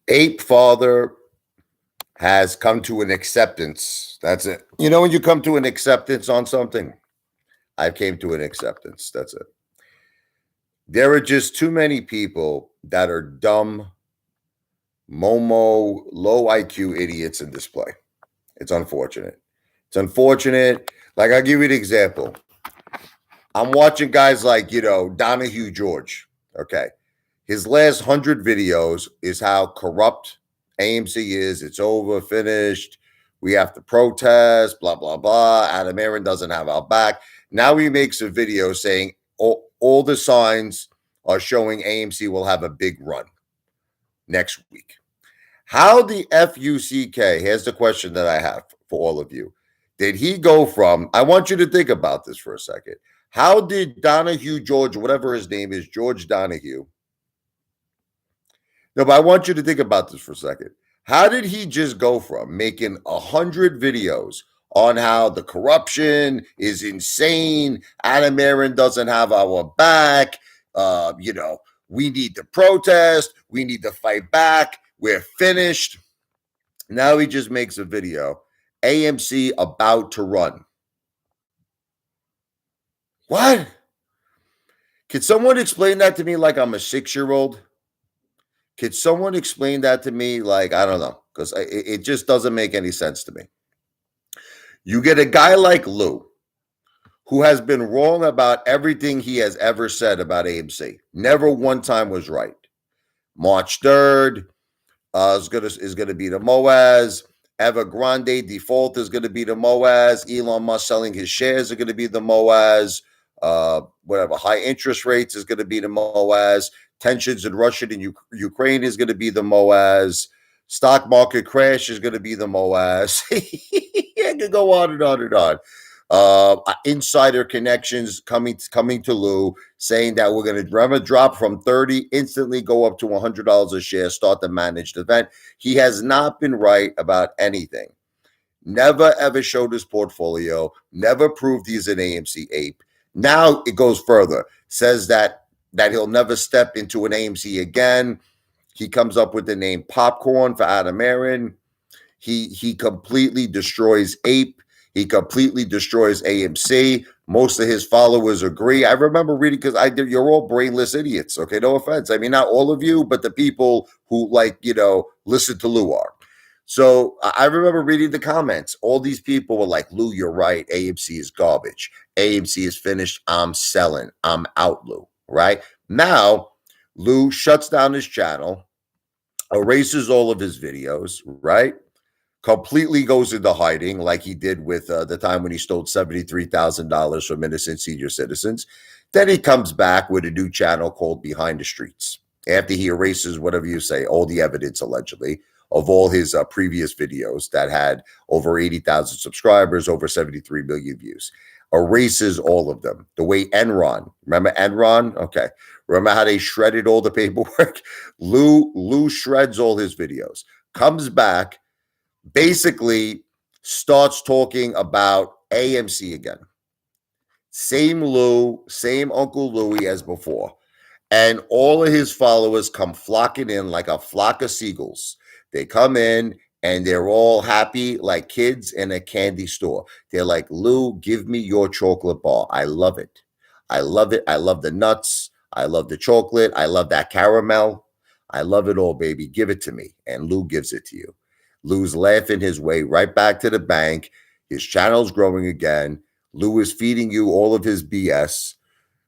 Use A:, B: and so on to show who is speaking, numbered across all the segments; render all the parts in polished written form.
A: Apefather has come to an acceptance. That's it. You know, when you come to an acceptance on something, I came to an acceptance. That's it. There are just too many people that are dumb, momo, low IQ idiots in display. It's unfortunate. It's unfortunate. Like, I'll give you an example. I'm watching guys like, Donahue George. Okay. His last 100 videos is how corrupt AMC is. It's over, finished. We have to protest, blah, blah, blah. Adam Aaron doesn't have our back. Now he makes a video saying all the signs are showing AMC will have a big run next week. How the FUCK, here's the question that I have for all of you. Did he go from, I want you to think about this for a second. How did Donahue George, whatever his name is, George Donahue, no, but I want you to think about this for a second. How did he just go from making 100 videos on how the corruption is insane, Adam Aaron doesn't have our back, we need to protest, we need to fight back, we're finished. Now he just makes a video, AMC about to run. What? Could someone explain that to me like I'm a 6-year-old? Could someone explain that to me? Like, I don't know, because it just doesn't make any sense to me. You get a guy like Lou, who has been wrong about everything he has ever said about AMC. Never one time was right. March 3rd is going to be the MOAS. Evergrande default is going to be the MOAS. Elon Musk selling his shares are going to be the MOAS. High interest rates is going to be the MOAS. Tensions in Russia and Ukraine is going to be the MOAS. Stock market crash is going to be the MOAS. I could go on and on and on. Insider connections coming to Lou, saying that we're going to drop from 30, instantly go up to $100 a share, start the managed event. He has not been right about anything. Never, ever showed his portfolio. Never proved he's an AMC ape. Now it goes further. Says that he'll never step into an AMC again. He comes up with the name Popcorn for Adam Aaron. He completely destroys Ape. He completely destroys AMC. Most of his followers agree. I remember reading, because you're all brainless idiots. Okay, no offense. I mean, not all of you, but the people who listen to Lou are. So I remember reading the comments. All these people were like, Lou, you're right. AMC is garbage. AMC is finished. I'm selling. I'm out, Lou. Right? Now, Lou shuts down his channel, erases all of his videos, right? Completely goes into hiding, like he did with the time when he stole $73,000 from innocent senior citizens. Then he comes back with a new channel called Behind the Streets, after he erases, whatever you say, all the evidence, allegedly, of all his previous videos that had over 80,000 subscribers, over 73 million views. Erases all of them. The way Enron, remember Enron? Okay. Remember how they shredded all the paperwork? Lou shreds all his videos, comes back, basically starts talking about AMC again. Same Lou, same Uncle Louie as before. And all of his followers come flocking in like a flock of seagulls. They come in and they're all happy like kids in a candy store. They're like, Lou, give me your chocolate bar. I love it. I love it. I love the nuts. I love the chocolate. I love that caramel. I love it all, baby. Give it to me. And Lou gives it to you. Lou's laughing his way right back to the bank. His channel's growing again. Lou is feeding you all of his BS,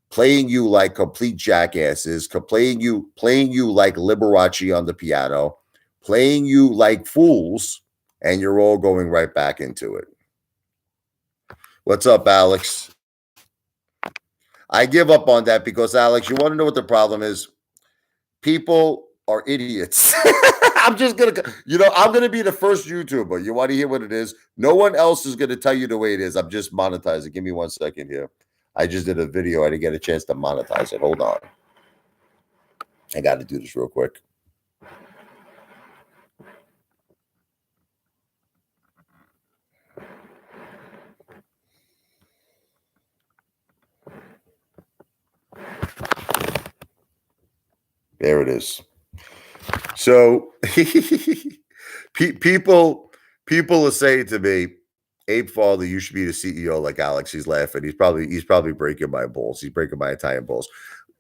A: playing you like complete jackasses, playing you like Liberace on the piano, playing you like fools, and you're all going right back into it. What's up, Alex? I give up on that because, Alex, you want to know what the problem is? People are idiots. I'm going to be the first YouTuber. You want to hear what it is? No one else is going to tell you the way it is. I'm just monetizing. Give me 1 second here. I just did a video. I didn't get a chance to monetize it. Hold on. I got to do this real quick. There it is. So people are saying to me, Apefather, you should be the CEO like Alex. He's laughing. He's probably breaking my balls. He's breaking my Italian balls.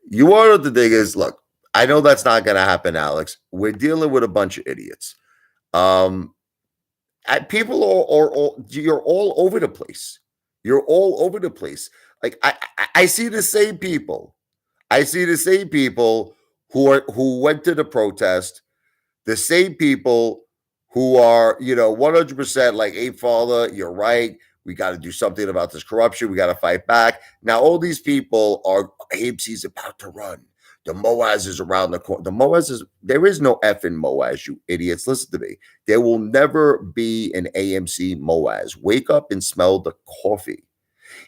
A: You want to know what the thing is? Look, I know that's not going to happen, Alex. We're dealing with a bunch of idiots. Um, People are you're all over the place. You're all over the place. Like I see the same people. I see the same people who went to the protest, the same people who are, 100% like, hey, father, you're right. We got to do something about this corruption. We got to fight back. Now, all these people are, AMC's about to run. The Moaz is around the corner. There is no effing Moaz, you idiots. Listen to me. There will never be an AMC Moaz. Wake up and smell the coffee.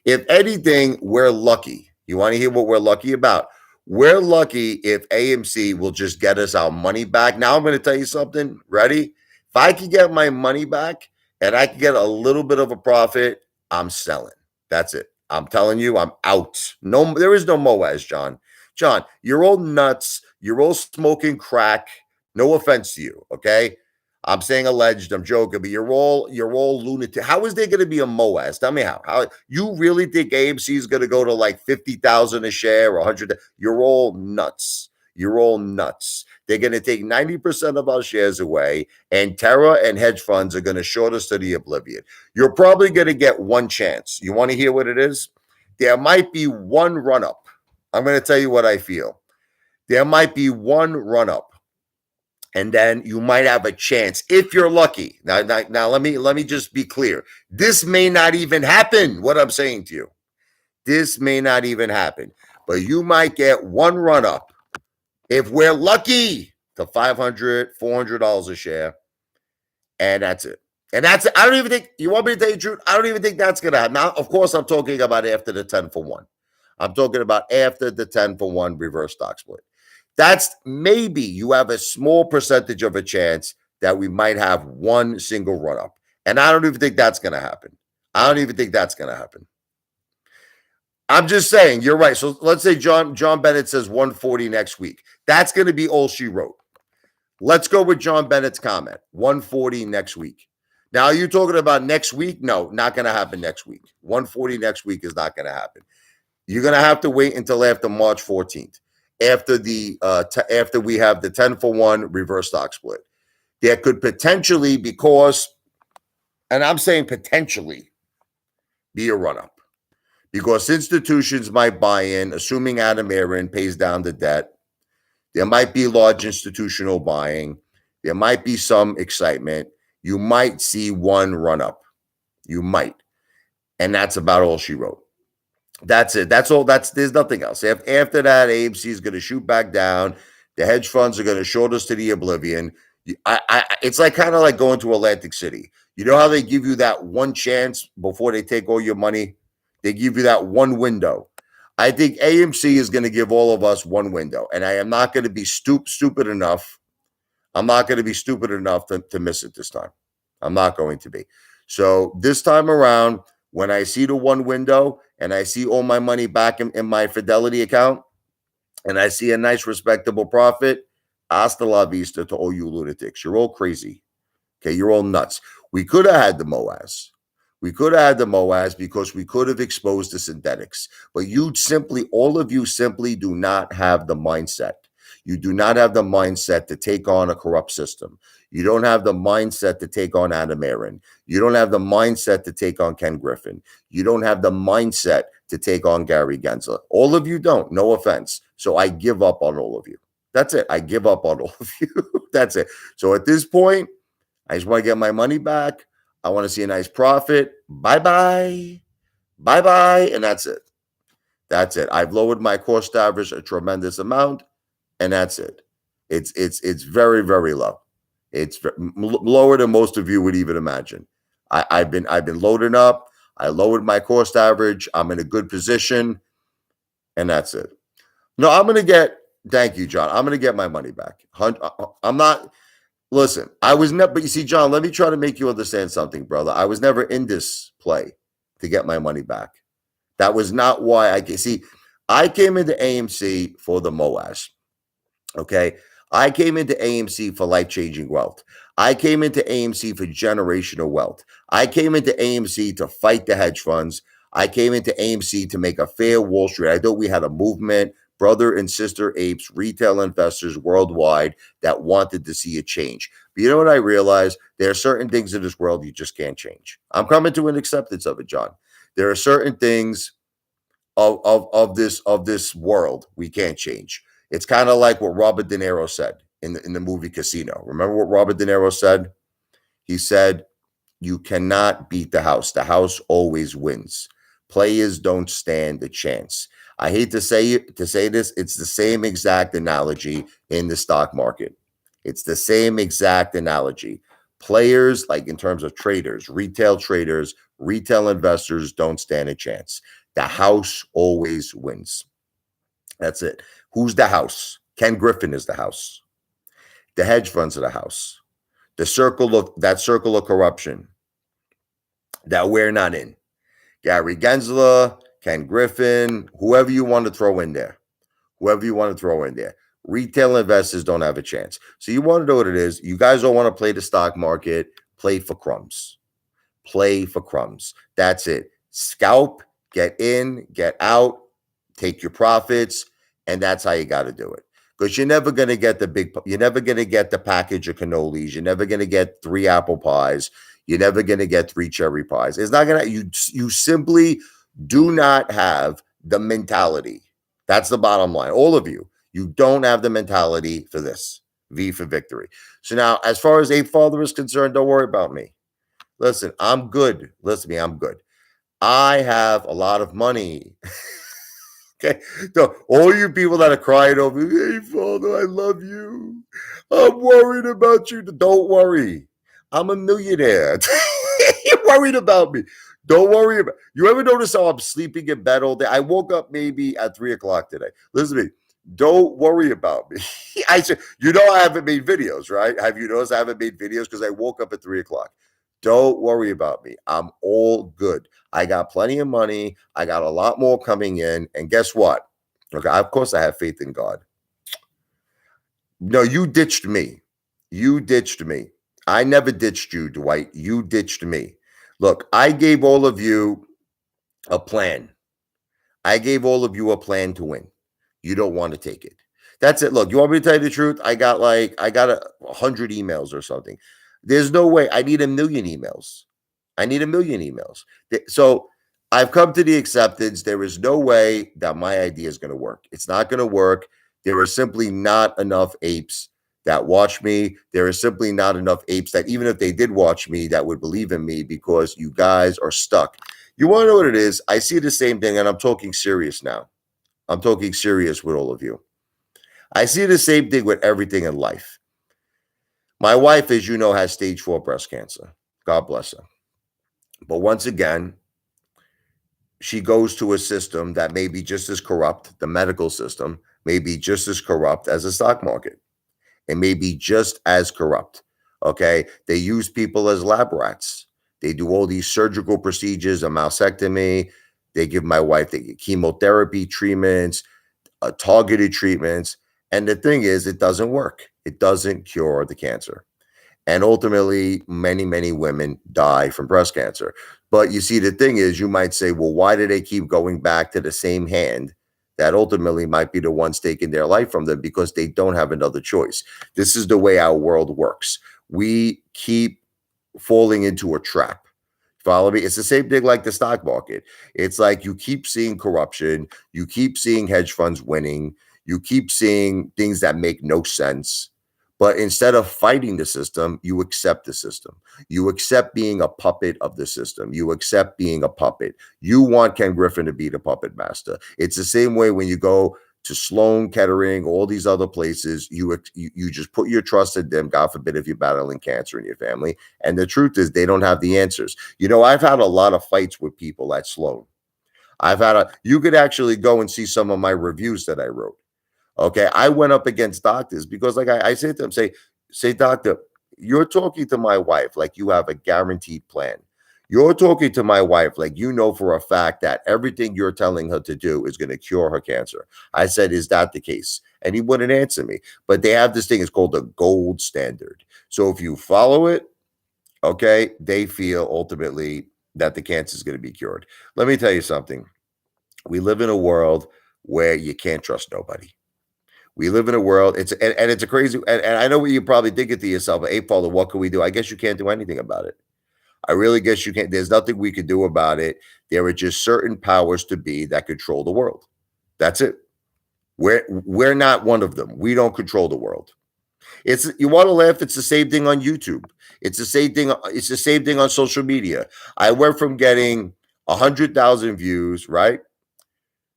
A: If anything, we're lucky. You want to hear what we're lucky about? We're lucky if AMC will just get us our money back. Now I'm going to tell you something. Ready? If I can get my money back and I can get a little bit of a profit, I'm selling. That's it. I'm telling you, I'm out. No, there is no Moaz, John. John, you're all nuts. You're all smoking crack. No offense to you, okay? I'm saying alleged. I'm joking, but you're all lunatic. How is there going to be a Moaz? Tell me how. How you really think AMC is going to go to like 50,000 a share or 100? You're all nuts. You're all nuts. They're going to take 90% of our shares away, and Terra and hedge funds are going to short us to the oblivion. You're probably going to get one chance. You want to hear what it is? There might be one run up. I'm going to tell you what I feel. There might be one run up. And then you might have a chance if you're lucky. Now let me just be clear. This may not even happen. What I'm saying to you, this may not even happen. But you might get one run up if we're lucky to $500, $400 a share, and that's it. And that's it. I don't even think you want me to tell you the truth. I don't even think that's gonna happen. Now, of course, I'm talking about after the 10 for 1. I'm talking about after the 10 for 1 reverse stock split. That's maybe you have a small percentage of a chance that we might have one single run up. And I don't even think that's going to happen. I don't even think that's going to happen. I'm just saying, you're right. So let's say John Bennett says 140 next week. That's going to be all she wrote. Let's go with John Bennett's comment. 140 next week. Now, are you talking about next week? No, not going to happen next week. 140 next week is not going to happen. You're going to have to wait until after March 14th. After we have the 10 for 1 reverse stock split. There could potentially, and I'm saying potentially, be a run-up. Because institutions might buy in, assuming Adam Aaron pays down the debt. There might be large institutional buying. There might be some excitement. You might see one run-up. You might. And that's about all she wrote. That's it. That's all. There's nothing else. After that, AMC is going to shoot back down. The hedge funds are going to short us to the oblivion. It's like kind of like going to Atlantic City. You know how they give you that one chance before they take all your money? They give you that one window. I think AMC is going to give all of us one window, and I am not going to be stupid enough. I'm not going to be stupid enough to miss it this time. I'm not going to be. So this time around, when I see the one window and I see all my money back in my Fidelity account and I see a nice, respectable profit, hasta la vista to all you lunatics. You're all crazy. Okay, you're all nuts. We could have had the Moaz. We could have had the Moaz because we could have exposed the synthetics. But all of you simply do not have the mindset. You do not have the mindset to take on a corrupt system. You don't have the mindset to take on Adam Aaron. You don't have the mindset to take on Ken Griffin. You don't have the mindset to take on Gary Gensler. All of you don't. No offense. So I give up on all of you. That's it. I give up on all of you. That's it. So at this point, I just want to get my money back. I want to see a nice profit. Bye-bye. Bye-bye. And that's it. That's it. I've lowered my cost average a tremendous amount, and that's it. It's very, very low. It's lower than most of you would even imagine. I've been loading up. I lowered my cost average. I'm in a good position, and that's it. No, thank you, John. I'm going to get my money back. I'm not, listen, I was never, but you see, John, let me try to make you understand something, brother. I was never in this play to get my money back. That was not why I came into AMC for the Moaz. Okay. I came into AMC for life-changing wealth. I came into AMC for generational wealth. I came into AMC to fight the hedge funds. I came into AMC to make a fair Wall Street. I thought we had a movement, brother and sister apes, retail investors worldwide that wanted to see a change. But you know what I realized? There are certain things in this world you just can't change. I'm coming to an acceptance of it, John. There are certain things of this world we can't change. It's kind of like what Robert De Niro said in the movie Casino. Remember what Robert De Niro said? He said, "You cannot beat the house. The house always wins. Players don't stand a chance." I hate to say this. It's the same exact analogy in the stock market. It's the same exact analogy. Players, like in terms of traders, retail investors don't stand a chance. The house always wins. That's it. Who's the house? Ken Griffin is the house. The hedge funds are the house. That circle of corruption that we're not in. Gary Gensler, Ken Griffin, whoever you want to throw in there. Whoever you want to throw in there. Retail investors don't have a chance. So you want to know what it is. You guys don't want to play the stock market. Play for crumbs. Play for crumbs. That's it. Scalp, get in, get out, take your profits, and that's how you got to do it. Because you're never going to get you're never going to get the package of cannolis. You're never going to get 3 apple pies. You're never going to get 3 cherry pies. It's not going to, you simply do not have the mentality. That's the bottom line. All of you don't have the mentality for this. V for victory. So now, as far as Apefather is concerned, don't worry about me. Listen, I'm good. Listen to me, I'm good. I have a lot of money. Okay. So all you people that are crying over, "Hey, Father, I love you. I'm worried about you." Don't worry. I'm a millionaire. You're worried about me. Don't worry about you. Ever notice how I'm sleeping in bed all day? I woke up maybe at 3 o'clock today. Listen to me. Don't worry about me. I said, I haven't made videos, right? Have you noticed I haven't made videos because I woke up at 3 o'clock? Don't worry about me. I'm all good. I got plenty of money. I got a lot more coming in. And guess what? Okay, of course, I have faith in God. No, you ditched me. You ditched me. I never ditched you, Dwight. You ditched me. Look, I gave all of you a plan. I gave all of you a plan to win. You don't want to take it. That's it. Look, you want me to tell you the truth? I got 100 emails or something. There's no way. I need a million emails. I need a million emails. So I've come to the acceptance. There is no way that my idea is going to work. It's not going to work. There are simply not enough apes that watch me. There is simply not enough apes that, even if they did watch me, that would believe in me, because you guys are stuck. You want to know what it is? I see the same thing, and I'm talking serious now. I'm talking serious with all of you. I see the same thing with everything in life. My wife, as you know, has stage 4 breast cancer. God bless her. But once again, she goes to a system that may be just as corrupt. The medical system may be just as corrupt as the stock market. It may be just as corrupt. Okay. They use people as lab rats. They do all these surgical procedures, a mastectomy. They give my wife the chemotherapy treatments, targeted treatments. And the thing is, it doesn't work. It doesn't cure the cancer. And ultimately, many, many women die from breast cancer. But you see, the thing is, you might say, well, why do they keep going back to the same hand that ultimately might be the ones taking their life from them? Because they don't have another choice. This is the way our world works. We keep falling into a trap. Follow me? It's the same thing like the stock market. It's like you keep seeing corruption, you keep seeing hedge funds winning, you keep seeing things that make no sense. But instead of fighting the system, you accept the system. You accept being a puppet of the system. You accept being a puppet. You want Ken Griffin to be the puppet master. It's the same way when you go to Sloan Kettering, all these other places, you just put your trust in them. God forbid if you're battling cancer in your family. And the truth is, they don't have the answers. I've had a lot of fights with people at Sloan. You could actually go and see some of my reviews that I wrote. Okay. I went up against doctors because, like I say to them, say, doctor, you're talking to my wife like you have a guaranteed plan. You're talking to my wife like you know for a fact that everything you're telling her to do is going to cure her cancer. I said, is that the case? And he wouldn't answer me. But they have this thing, it's called the gold standard. So if you follow it, okay, they feel ultimately that the cancer is going to be cured. Let me tell you something. We live in a world where you can't trust nobody. We live in a world, and it's a crazy, and I know what you probably thinking to yourself, hey, Father, what can we do? I guess you can't do anything about it. I really guess you can't. There's nothing we can do about it. There are just certain powers to be that control the world. That's it. We're not one of them. We don't control the world. It's you want to laugh. It's the same thing on YouTube. It's the same thing. It's the same thing on social media. I went from getting 100,000 views, right?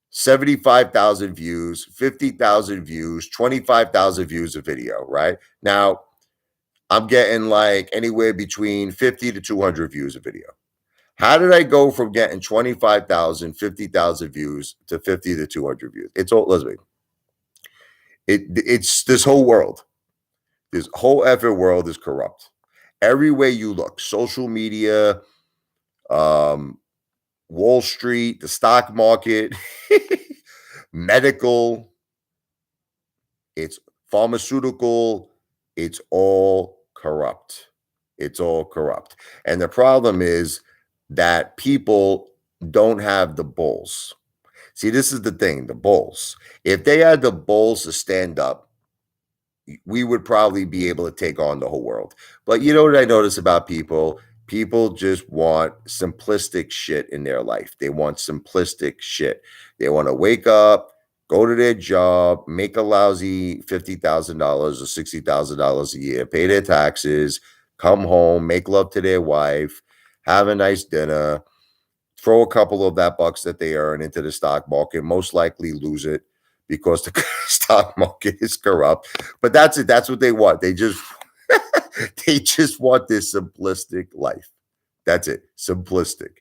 A: 75,000 views, 50,000 views, 25,000 views of video, right? Now I'm getting like anywhere between 50 to 200 views a video. How did I go from getting 25,000, 50,000 views to 50 to 200 views? It's all, listen, it's this whole world. This whole effing world is corrupt. Every way you look, social media, um, Wall Street, the stock market, medical, it's pharmaceutical, it's all corrupt. It's all corrupt. And the problem is that people don't have the balls. See, this is the thing, the balls. If they had the balls to stand up, we would probably be able to take on the whole world. But you know what I notice about people? People just want simplistic shit in their life. They want simplistic shit. They want to wake up, go to their job, make a lousy $50,000 or $60,000 a year, pay their taxes, come home, make love to their wife, have a nice dinner, throw a couple of that bucks that they earn into the stock market, most likely lose it because the stock market is corrupt. But that's it. That's what they want. They just they just want this simplistic life. That's it. Simplistic.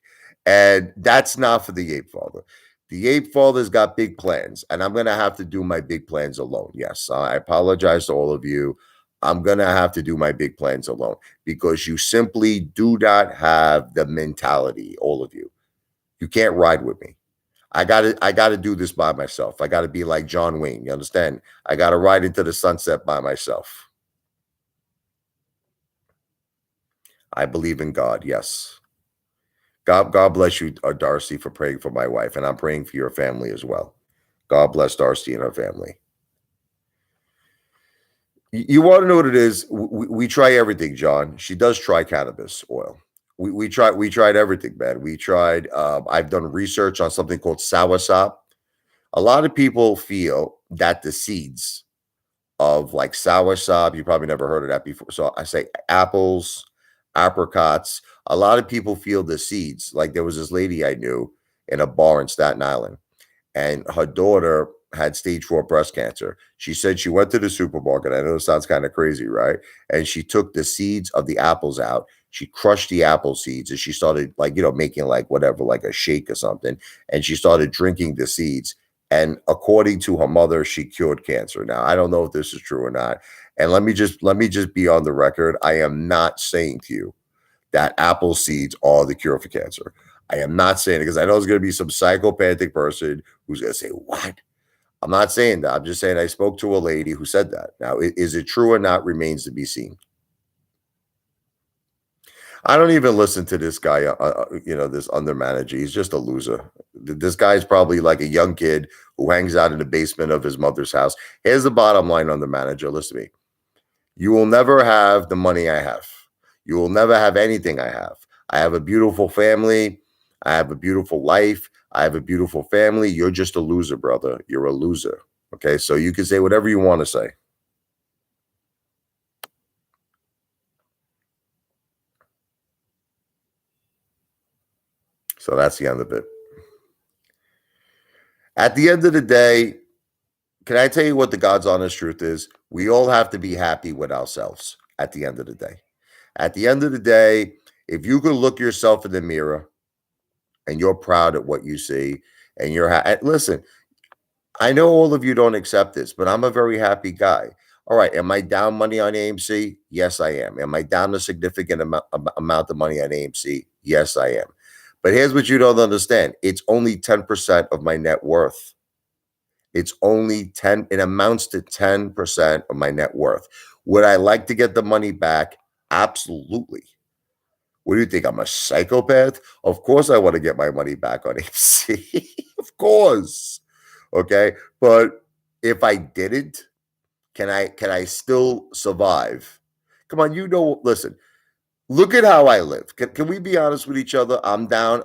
A: And that's not for the Ape Father. The Ape Father's got big plans, and I'm going to have to do my big plans alone. Yes, I apologize to all of you. I'm going to have to do my big plans alone because you simply do not have the mentality, all of you. You can't ride with me. I gotta do this by myself. I gotta be like John Wayne. You understand? I gotta ride into the sunset by myself. I believe in God. Yes. God bless you, Darcy, for praying for my wife, and I'm praying for your family as well. God bless Darcy and her family. You want to know what it is? We try everything, John. She does try cannabis oil. We tried everything, man. We tried. I've done research on something called soursop. A lot of people feel that the seeds of like soursop, you probably never heard of that before. So I say apples, apricots. A lot of people feel the seeds. Like there was this lady I knew in a bar in Staten Island, and her daughter had stage 4 breast cancer. She said she went to the supermarket. I know it sounds kind of crazy, right? And she took the seeds of the apples out. She crushed the apple seeds and she started like, making like whatever, like a shake or something. And she started drinking the seeds. And according to her mother, she cured cancer. Now, I don't know if this is true or not. And let me just be on the record. I am not saying to you that apple seeds are the cure for cancer. I am not saying it because I know there's going to be some psychopathic person who's going to say, what? I'm not saying that. I'm just saying I spoke to a lady who said that. Now, is it true or not remains to be seen. I don't even listen to this guy, this under manager. He's just a loser. This guy's probably like a young kid who hangs out in the basement of his mother's house. Here's the bottom line on the manager. Listen to me. You will never have the money I have. You will never have anything I have. I have a beautiful family. I have a beautiful life. I have a beautiful family. You're just a loser, brother. You're a loser. Okay. So you can say whatever you want to say. So that's the end of it. At the end of the day, can I tell you what the God's honest truth is? We all have to be happy with ourselves at the end of the day. At the end of the day, if you can look yourself in the mirror and you're proud at what you see and listen, I know all of you don't accept this, but I'm a very happy guy. All right, am I down money on AMC? Yes, I am. Am I down a significant amount of money on AMC? Yes, I am. But here's what you don't understand. It's only 10% of my net worth. It's only 10, it amounts to 10% of my net worth. Would I like to get the money back? Absolutely. What do you think? I'm a psychopath? Of course I want to get my money back on AMC. Of course. Okay. But if I didn't, can I still survive? Come on, listen, look at how I live. Can we be honest with each other? I'm down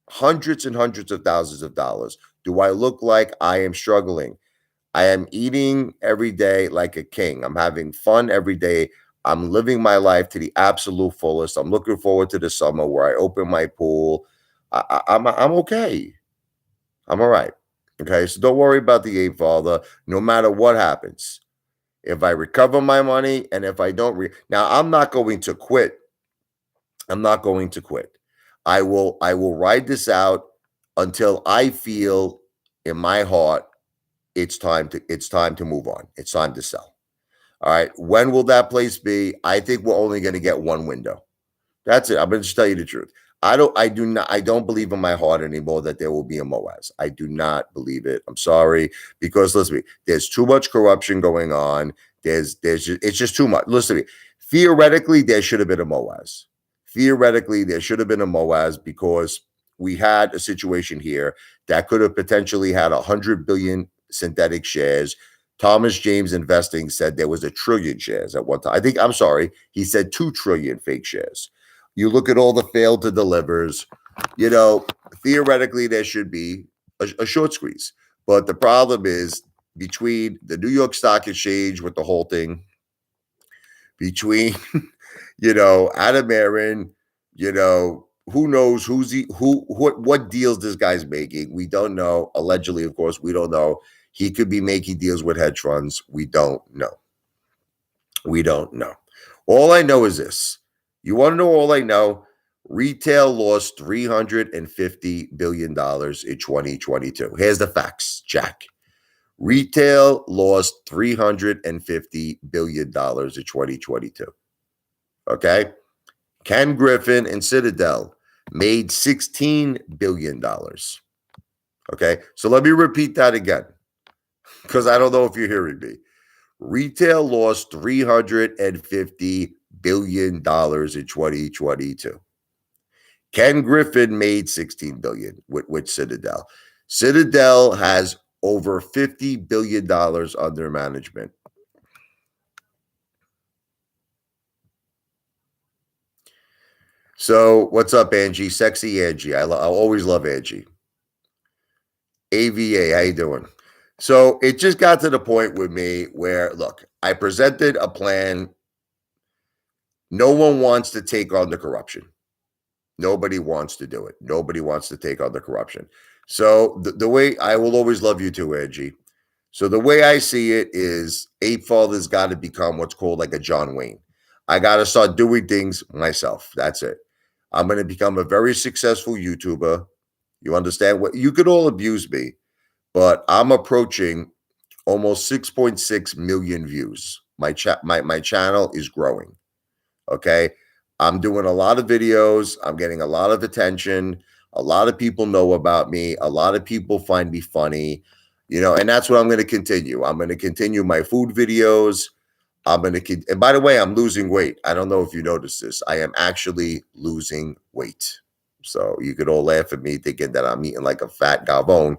A: hundreds and hundreds of thousands of dollars. Do I look like I am struggling? I am eating every day like a king. I'm having fun every day. I'm living my life to the absolute fullest. I'm looking forward to the summer where I open my pool. I'm okay. I'm all right. Okay, so don't worry about the Apefather. No matter what happens, if I recover my money and if I don't now, I'm not going to quit. I'm not going to quit. I will ride this out until I feel in my heart it's time to move on. It's time to sell. All right. When will that place be? I think we're only going to get one window. That's it. I'm going to just tell you the truth. I don't believe in my heart anymore that there will be a MOAS. I do not believe it. I'm sorry. Because listen to me, there's too much corruption going on. It's just too much. Listen to me. Theoretically, there should have been a MOAS. Theoretically, there should have been a MOAS because we had a situation here that could have potentially had 100 billion synthetic shares. Thomas James Investing said there was 1 trillion shares at one time. I'm sorry, he said 2 trillion fake shares. You look at all the failed to delivers, theoretically, there should be a short squeeze. But the problem is between the New York Stock Exchange with the whole thing, between, Adam Aaron, who knows what deals this guy's making. We don't know. Allegedly, of course, we don't know. He could be making deals with hedge funds. We don't know. We don't know. All I know is this. You want to know all I know? Retail lost $350 billion in 2022. Here's the facts, Jack. Retail lost $350 billion in 2022. Okay? Ken Griffin and Citadel made $16 billion. Okay? So let me repeat that again because I don't know if you're hearing me. Retail lost $350 billion in 2022. Ken Griffin made $16 billion with Citadel. Citadel has over $50 billion under management. So what's up, Angie? Sexy Angie. I always love Angie. AVA, how you doing? So it just got to the point with me where, look, I presented a plan. No one wants to take on the corruption. Nobody wants to do it. Nobody wants to take on the corruption. So the way I will always love you too, Angie. So the way I see it is Apefather's got to become what's called like a John Wayne. I got to start doing things myself. That's it. I'm going to become a very successful YouTuber. You understand what you could all abuse me, but I'm approaching almost 6.6 million views. My channel is growing. Okay. I'm doing a lot of videos. I'm getting a lot of attention. A lot of people know about me. A lot of people find me funny, and that's what I'm going to continue. I'm going to continue my food videos. And by the way, I'm losing weight. I don't know if you noticed this. I am actually losing weight. So you could all laugh at me thinking that I'm eating like a fat gavone,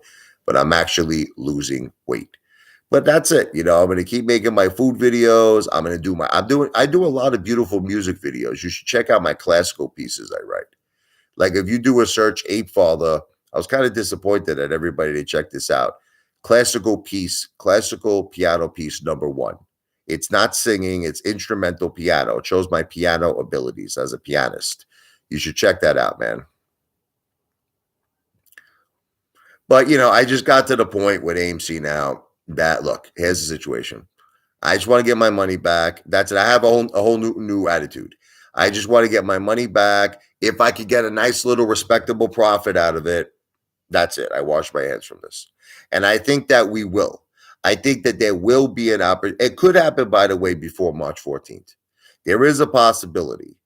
A: but I'm actually losing weight. But that's it. I'm going to keep making my food videos. I do a lot of beautiful music videos. You should check out my classical pieces I write. Like if you do a search Apefather, I was kind of disappointed at everybody to check this out. Classical piano piece number 1. It's not singing, it's instrumental piano. It shows my piano abilities as a pianist. You should check that out, man. But I just got to the point with AMC now that look, here's the situation. I just want to get my money back. That's it. I have a whole new attitude. I just want to get my money back. If I could get a nice little respectable profit out of it, that's it. I wash my hands from this. And I think that we will. I think that there will be an opportunity. It could happen, by the way, before March 14th. There is a possibility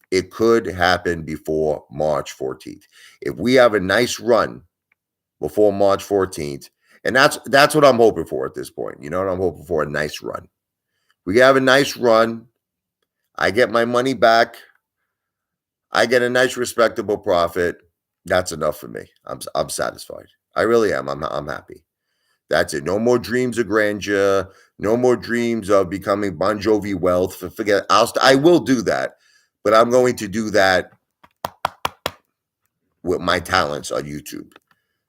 A: it could happen before March 14th. If we have a nice run before March 14th, and that's what I'm hoping for at this point. You know what I'm hoping for? A nice run. We have a nice run. I get my money back. I get a nice, respectable profit. That's enough for me. I'm satisfied. I really am. I'm happy. That's it. No more dreams of grandeur. No more dreams of becoming Bon Jovi wealth. Forget. I will do that, but I'm going to do that with my talents on YouTube.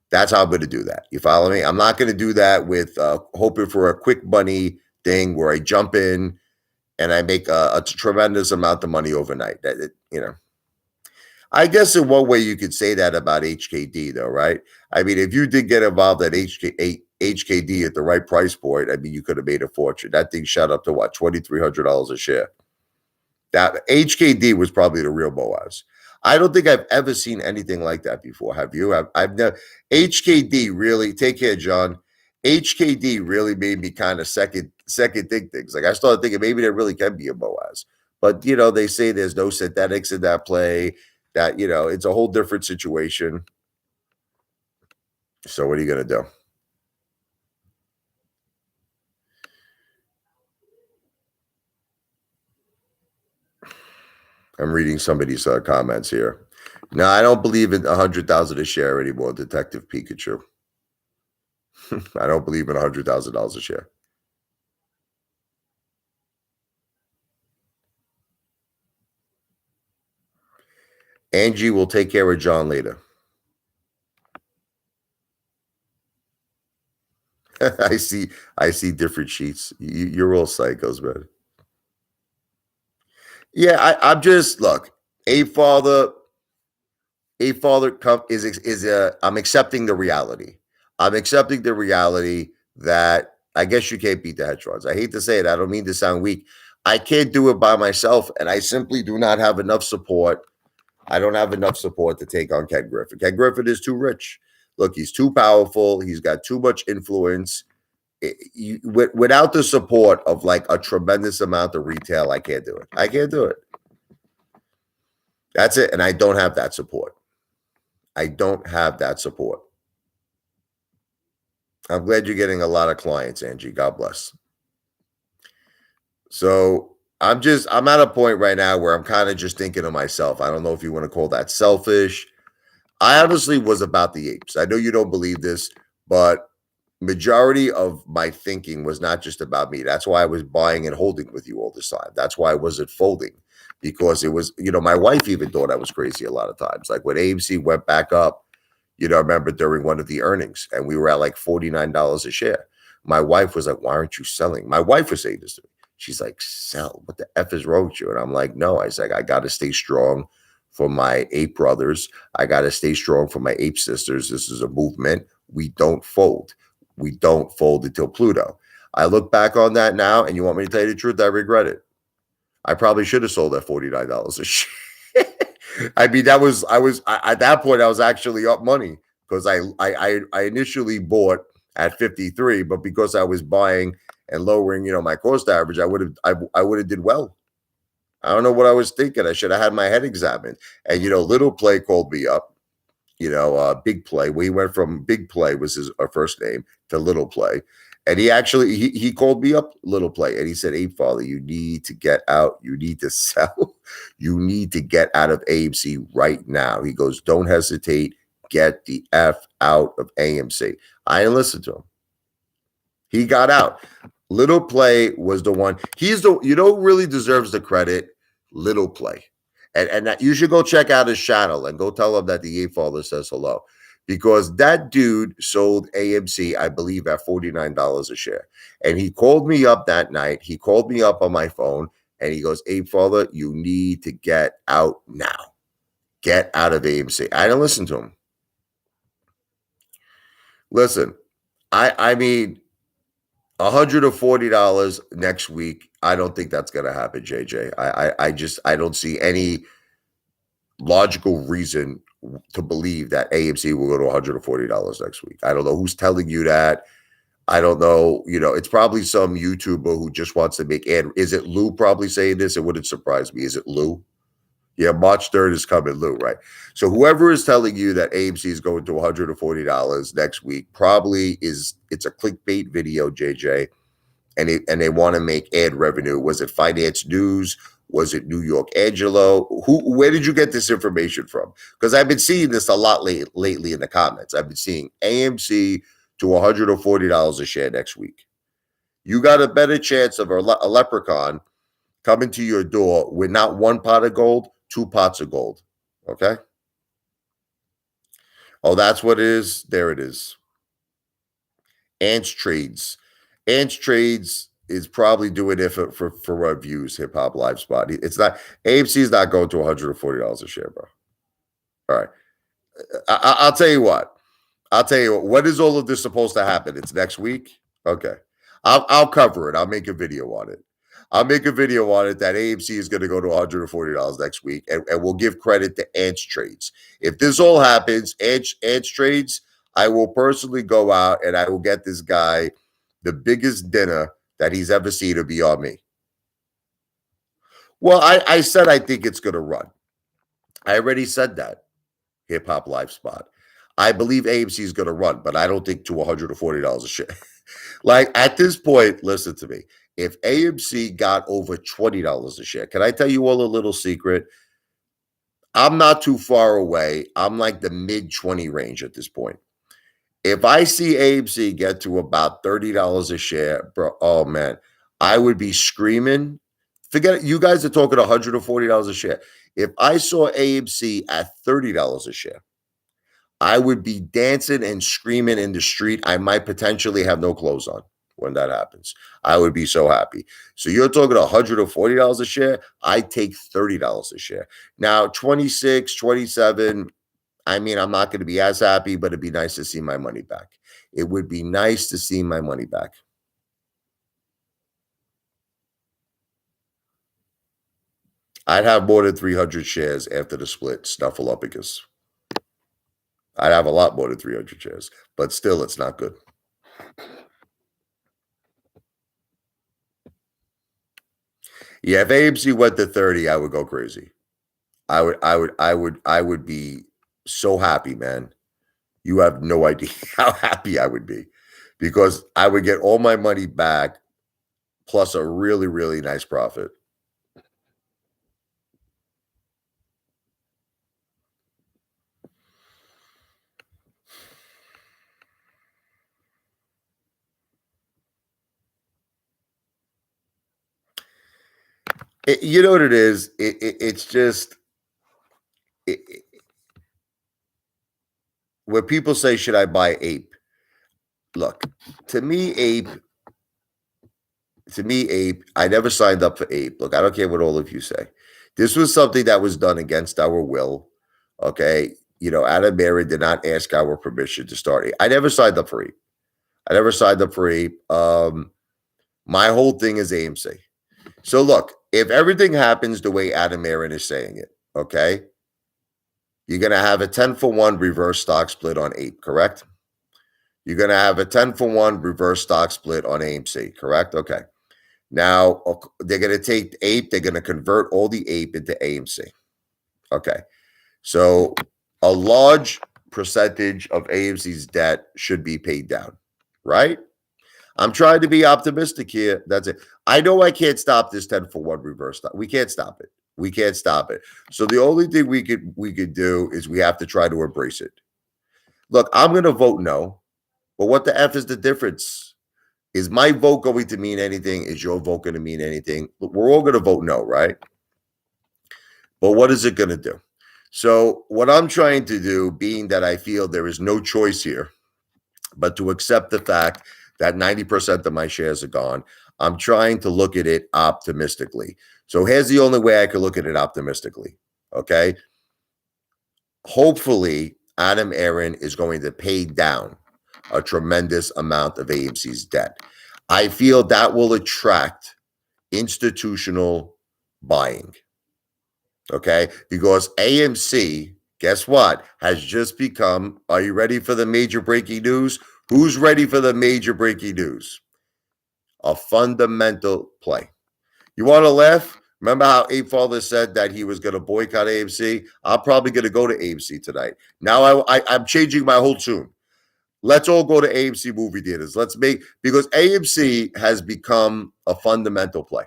A: That's how I'm going to do that. You follow me? I'm not going to do that with hoping for a quick money thing where I jump in and I make a tremendous amount of money overnight. I guess in one way you could say that about HKD, though, right? I mean, if you did get involved at HKD at the right price point, I mean, you could have made a fortune. That thing shot up to what, $2,300 a share. That HKD was probably the real Boaz. I don't think I've ever seen anything like that before. Have you? I've never. HKD really. Take care, John. HKD really made me kind of second think things. Like I started thinking maybe there really can be a Boaz, but they say there's no synthetics in that play. That it's a whole different situation. So what are you gonna do? I'm reading somebody's comments here. No, I don't believe in 100,000 a share anymore, Detective Pikachu. I don't believe in $100,000 a share. Angie will take care of John later. I see different sheets. You're all psychos, man. Yeah, I'm just look. Apefather I'm accepting the reality. I'm accepting the reality that I guess you can't beat the hedge funds. I hate to say it. I don't mean to sound weak. I can't do it by myself, and I simply do not have enough support. I don't have enough support to take on Ken Griffin. Ken Griffin is too rich. Look, he's too powerful. He's got too much influence. Without the support of like a tremendous amount of retail, I can't do it. I can't do it. That's it. And I don't have that support. I don't have that support. I'm glad you're getting a lot of clients, Angie. God bless. So I'm at a point right now where I'm kind of just thinking of myself. I don't know if you want to call that selfish. I honestly was about the apes. I know you don't believe this, but majority of my thinking was not just about me. That's why I was buying and holding with you all this time. That's why I wasn't folding, because it was, my wife even thought I was crazy a lot of times. Like when AMC went back up, I remember during one of the earnings and we were at like $49 a share. My wife was like, why aren't you selling? My wife was saying this to me. She's like, sell. What the F is wrong with you? And I'm like, no. I said, I got to stay strong for my ape brothers. I got to stay strong for my ape sisters. This is a movement. We don't fold. We don't fold until Pluto. I look back on that now, and you want me to tell you the truth? I regret it. I probably should have sold at $49 a share. I mean, at that point, I was actually up money because I initially bought at 53, but because I was buying and lowering, my cost average, I would have did well. I don't know what I was thinking. I should have had my head examined. And Little Play called me up. Big Play. We went from Big Play was his first name to Little Play, and he actually he called me up, Little Play, and he said, Apefather, you need to get out. You need to sell. You need to get out of AMC right now. He goes, don't hesitate. Get the F out of AMC. I didn't listen to him. He got out. Little Play was the one. He's the really deserves the credit. Little Play. And that you should go check out his channel and go tell him that the Apefather says hello, because that dude sold AMC, I believe, at $49 a share. And he called me up that night. He called me up on my phone and he goes, Apefather, you need to get out now. Get out of AMC. I didn't listen to him. Listen, I mean, $140 next week. I don't think that's going to happen, JJ. I don't see any logical reason to believe that AMC will go to $140 next week. I don't know who's telling you that. I don't know, it's probably some YouTuber who just wants to make ad. Is it Lou probably saying this? It wouldn't surprise me. Is it Lou? Yeah, March 3rd is coming, Lou, right? So whoever is telling you that AMC is going to $140 next week probably it's a clickbait video, JJ, and they want to make ad revenue. Was it Finance News? Was it New York Angelo? Where did you get this information from? Because I've been seeing this a lot lately in the comments. I've been seeing AMC to $140 a share next week. You got a better chance of a leprechaun coming to your door with not one pot of gold, two pots of gold. Okay. Oh, that's what it is. There it is. Ants Trades. Ants Trades is probably doing it for reviews, Hip Hop Live Spot. It's not, AMC is not going to $140 a share, bro. All right. I'll tell you what. I'll tell you what. When is all of this supposed to happen? It's next week? Okay. I'll cover it. I'll make a video on it. I'll make a video on it that AMC is going to go to $140 next week, and we'll give credit to Ants Trades. If this all happens, Ants Trades, I will personally go out and I will get this guy the biggest dinner that he's ever seen to be on me. Well, I said I think it's going to run. I already said that, Hip Hop Live Spot. I believe AMC is going to run, but I don't think to $140 a share. Like at this point, listen to me. If AMC got over $20 a share, can I tell you all a little secret? I'm not too far away. I'm like the mid 20 range at this point. If I see AMC get to about $30 a share, bro, oh man, I would be screaming. Forget it. You guys are talking $140 a share. If I saw AMC at $30 a share, I would be dancing and screaming in the street. I might potentially have no clothes on when that happens. I would be so happy. So you're talking $140 a share. I take $30 a share. Now, 26, 27. I mean, I'm not going to be as happy, but it'd be nice to see my money back. It would be nice to see my money back. I'd have more than 300 shares after the split, Snuffleupagus. I'd have a lot more than 300 shares, but still, it's not good. Yeah, if AMC went to 30, I would go crazy. I would be so happy, man. You have no idea how happy I would be because I would get all my money back plus a really, really nice profit. You know what it is? It's just it, when people say, "Should I buy Ape?" Look, to me, Ape. To me, Ape. I never signed up for Ape. Look, I don't care what all of you say. This was something that was done against our will. Okay, Adam Aaron did not ask our permission to start Ape. I never signed up for Ape. I never signed up for Ape. My whole thing is AMC. So look, if everything happens the way Adam Aaron is saying it, okay, you're going to have a 10-for-1 reverse stock split on Ape, correct? You're going to have a 10-for-1 reverse stock split on AMC, correct? Okay. Now, they're going to take Ape, they're going to convert all the Ape into AMC. Okay. So a large percentage of AMC's debt should be paid down, right? I'm trying to be optimistic here. That's it. I know I can't stop this 10-for-1 reverse stock. We can't stop it. We can't stop it. So the only thing we could do is we have to try to embrace it. Look, I'm going to vote no, but what the F is the difference? Is my vote going to mean anything? Is your vote going to mean anything? We're all going to vote no, right? But what is it going to do? So what I'm trying to do, being that I feel there is no choice here, but to accept the fact that 90% of my shares are gone, I'm trying to look at it optimistically. So here's the only way I can look at it optimistically. Okay. Hopefully, Adam Aaron is going to pay down a tremendous amount of AMC's debt. I feel that will attract institutional buying. Okay. Because AMC, guess what, has just become, are you ready for the major breaking news? Who's ready for the major breaking news? A fundamental play. You want to laugh? Remember how Apefather said that he was going to boycott AMC? I'm probably going to go to AMC tonight. Now I'm changing my whole tune. Let's all go to AMC movie theaters. Because AMC has become a fundamental play.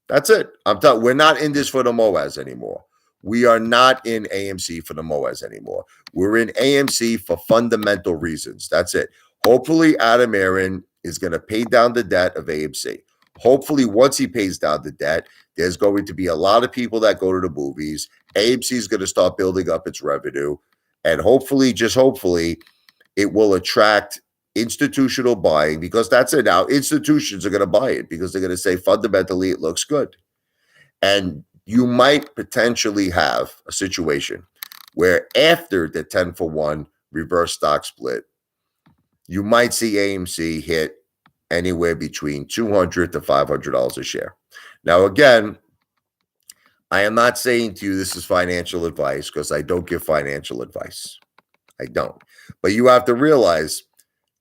A: That's it. We're not in this for the Moaz anymore. We are not in AMC for the Moaz anymore. We're in AMC for fundamental reasons. That's it. Hopefully, Adam Aaron is going to pay down the debt of AMC. Hopefully, once he pays down the debt, there's going to be a lot of people that go to the movies. AMC is going to start building up its revenue. And hopefully, just hopefully, it will attract institutional buying, because that's it now. Institutions are going to buy it because they're going to say fundamentally it looks good. And you might potentially have a situation where after the 10-for-1 reverse stock split, you might see AMC hit anywhere between $200 to $500 a share. Now, again, I am not saying to you this is financial advice, because I don't give financial advice. I don't. But you have to realize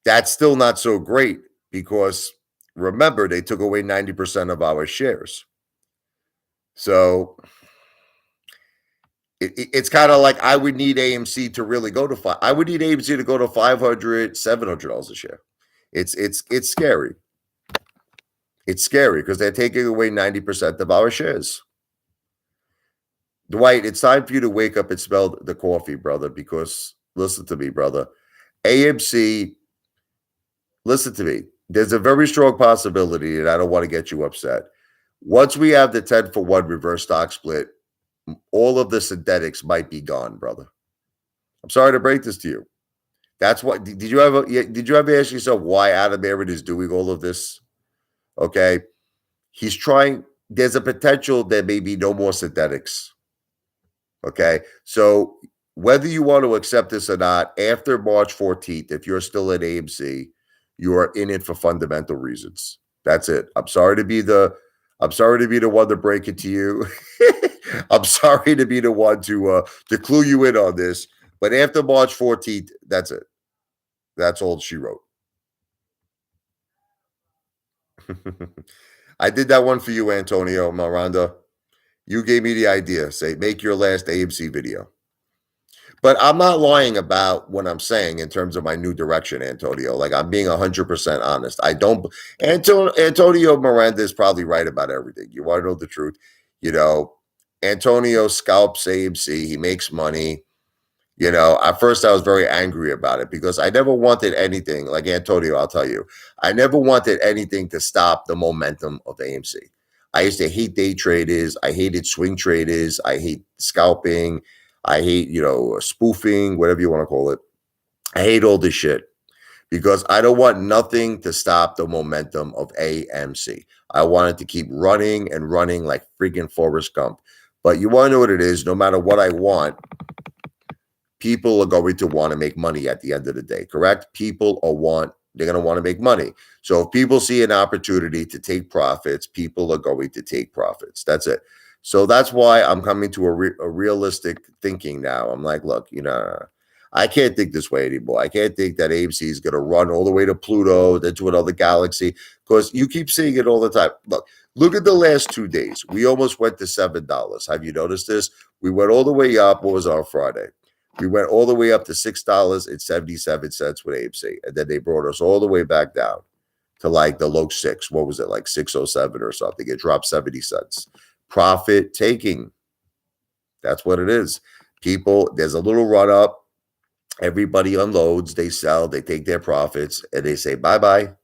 A: that's still not so great, because remember, they took away 90% of our shares. So it's kind of like I would need AMC to really go to I would need AMC to go to $500, $700 a share. It's scary. It's scary because they're taking away 90% of our shares. Dwight, it's time for you to wake up and smell the coffee, brother, because listen to me, brother. AMC, listen to me. There's a very strong possibility, and I don't want to get you upset. Once we have the 10-for-1 reverse stock split, all of the synthetics might be gone, brother. I'm sorry to break this to you. That's what. Did you ever ask yourself why Adam Aaron is doing all of this? Okay, he's trying. There's a potential there may be no more synthetics. Okay, so whether you want to accept this or not, after March 14th, if you're still at AMC, you are in it for fundamental reasons. That's it. I'm sorry to be the one to break it to you. I'm sorry to be the one to clue you in on this. But after March 14th, that's it. That's all she wrote. I did that one for you, Antonio Miranda. You gave me the idea. Say, make your last AMC video. But I'm not lying about what I'm saying in terms of my new direction, Antonio. Like, I'm being 100% honest. I don't. Antonio Miranda is probably right about everything. You want to know the truth? You know, Antonio scalps AMC. He makes money. You know, at first I was very angry about it because I never wanted anything, like Antonio, I'll tell you, I never wanted anything to stop the momentum of AMC. I used to hate day traders. I hated swing traders. I hate scalping. I hate, spoofing, whatever you want to call it. I hate all this shit because I don't want nothing to stop the momentum of AMC. I want it to keep running and running like freaking Forrest Gump. But you want to know what it is? No matter what I want, people are going to want to make money at the end of the day, correct? They're going to want to make money. So if people see an opportunity to take profits, people are going to take profits. That's it. So that's why I'm coming to a realistic thinking now. I'm like, look, I can't think this way anymore. I can't think that AMC is going to run all the way to Pluto, then to another galaxy, because you keep seeing it all the time. Look at the last 2 days. We almost went to $7. Have you noticed this? We went all the way up. What was on Friday? We went all the way up to $6.77 with AMC. And then they brought us all the way back down to like the low six. What was it? Like 607 or something. It dropped 70 cents. Profit taking. That's what it is. There's a little run up. Everybody unloads. They sell. They take their profits. And they say, bye-bye.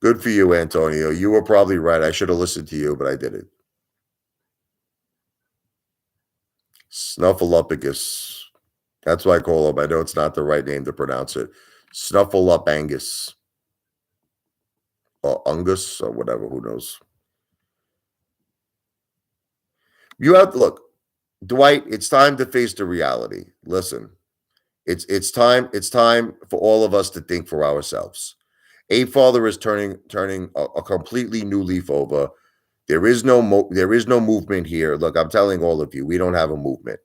A: Good for you, Antonio. You were probably right. I should have listened to you, but I didn't. Snuffleupagus. That's what I call him. I know it's not the right name to pronounce it. Snuffleupagus. Or Ungus or whatever. Who knows? You have to look, Dwight, it's time to face the reality. Listen, it's time for all of us to think for ourselves. Apefather is turning a completely new leaf over. There is no movement here. Look, I'm telling all of you, we don't have a movement.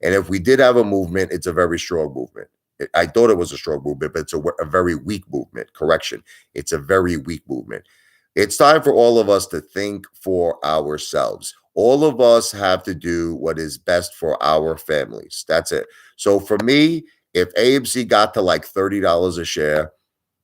A: And if we did have a movement, it's a very strong movement. I thought it was a strong movement, but it's a very weak movement. Correction. It's a very weak movement. It's time for all of us to think for ourselves. All of us have to do what is best for our families. That's it. So for me, if AMC got to like $30 a share,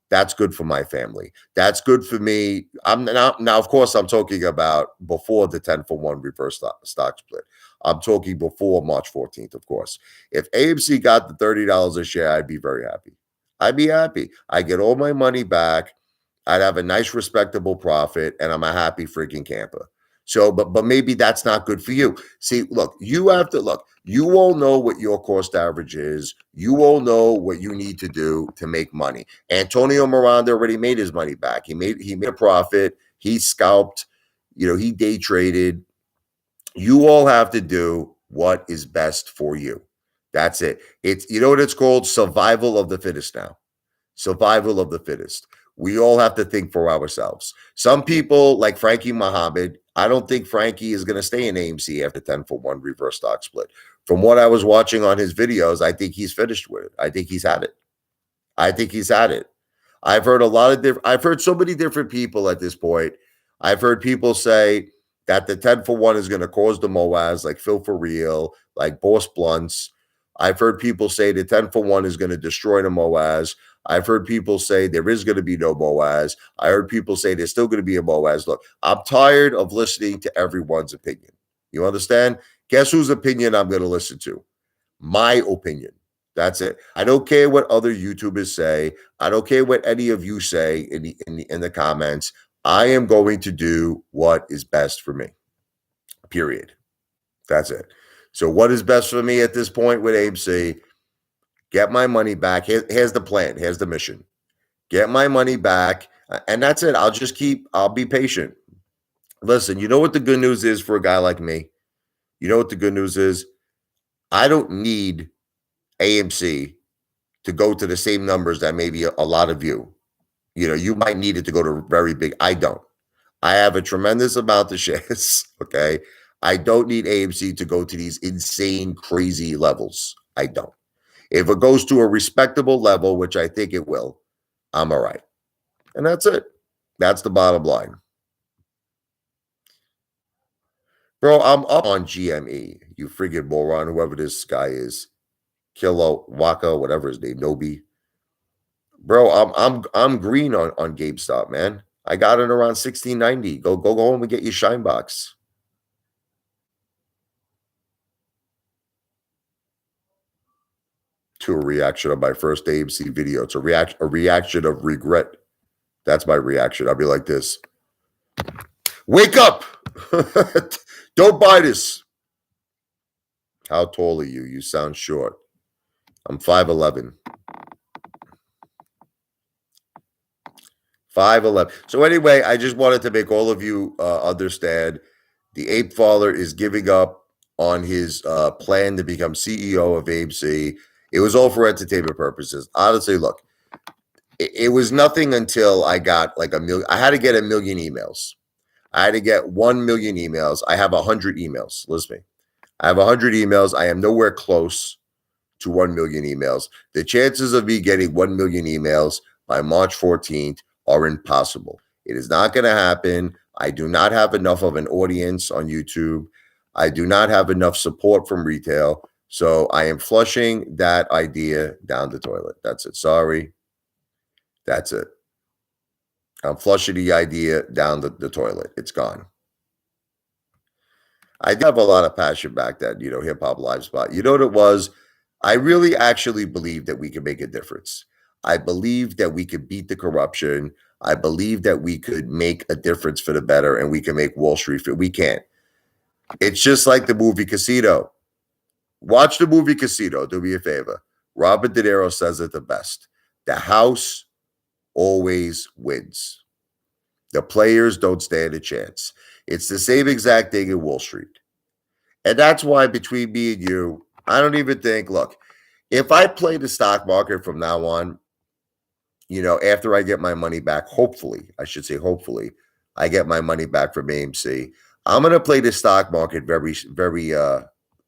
A: that's good for my family. That's good for me. I'm now, of course, I'm talking about before the 10-for-1 reverse stock split. I'm talking before March 14th, of course. If AMC got the $30 a share, I'd be very happy. I'd be happy. I get all my money back. I'd have a nice, respectable profit, and I'm a happy freaking camper. So, but maybe that's not good for you. See, look, you have to look. You all know what your cost average is. You all know what you need to do to make money. Antonio Miranda already made his money back. He made a profit. He scalped. He day traded. You all have to do what is best for you. That's it. It's what it's called? Survival of the fittest now. Survival of the fittest. We all have to think for ourselves. Some people, like Frankie Muhammad, I don't think Frankie is going to stay in AMC after 10-for-1 reverse stock split. From what I was watching on his videos, I think he's finished with it. I think he's had it. I've heard I've heard so many different people at this point. I've heard people say that the 10-for-1 is going to cause the MOAS, like Phil For Real, like Boss Blunts. I've heard people say the 10-for-1 is going to destroy the MOAS. I've heard people say there is going to be no MOAS. I heard people say there's still going to be a MOAS. Look, I'm tired of listening to everyone's opinion. You understand? Guess whose opinion I'm going to listen to? My opinion. That's it. I don't care what other YouTubers say. I don't care what any of you say in the comments. I am going to do what is best for me. Period. That's it. So what is best for me at this point with AMC? Get my money back. Here's the plan. Here's the mission. Get my money back. And that's it. I'll be patient. Listen, you know what the good news is for a guy like me? You know what the good news is? I don't need AMC to go to the same numbers that maybe a lot of you. You might need it to go to very big. I don't. I have a tremendous amount of shares. Okay. I don't need AMC to go to these insane, crazy levels. I don't. If it goes to a respectable level, which I think it will, I'm all right. And that's it. That's the bottom line. Bro, I'm up on GME. You friggin' moron, whoever this guy is. Kilo Waka, whatever his name, Nobi. Bro, I'm green on GameStop, man. I got it around 1690. Go home and get your shine box. To a reaction of my first AMC video. It's a reaction of regret. That's my reaction. I'll be like this. Wake up! Don't buy this. How tall are you? You sound short. I'm 5'11". 5'11". So anyway, I just wanted to make all of you understand the Apefather is giving up on his plan to become CEO of AMC. It was all for entertainment purposes. Honestly, look, it was nothing until I got like a million. I had to get 1 million emails. I had to get 1 million emails. I have 100 emails. Listen to me. I have 100 emails. I am nowhere close to 1 million emails. The chances of me getting 1 million emails by March 14th are impossible. It is not going to happen. I do not have enough of an audience on YouTube. I do not have enough support from retail. So I am flushing that idea down the toilet. That's it. Sorry. That's it. I'm flushing the idea down the toilet. It's gone. I do have a lot of passion back then, Hip Hop Live Spot. You know what it was? I really actually believe that we could make a difference. I believe that we could beat the corruption. I believe that we could make a difference for the better, and we can make Wall Street fit. We can't. It's just like the movie Casino. Watch the movie Casino. Do me a favor. Robert De Niro says it the best. The house always wins. The players don't stand a chance. It's the same exact thing in Wall Street. And that's why between me and you, I don't even think, look, if I play the stock market from now on, after I get my money back, hopefully, I get my money back from AMC. I'm going to play the stock market very, very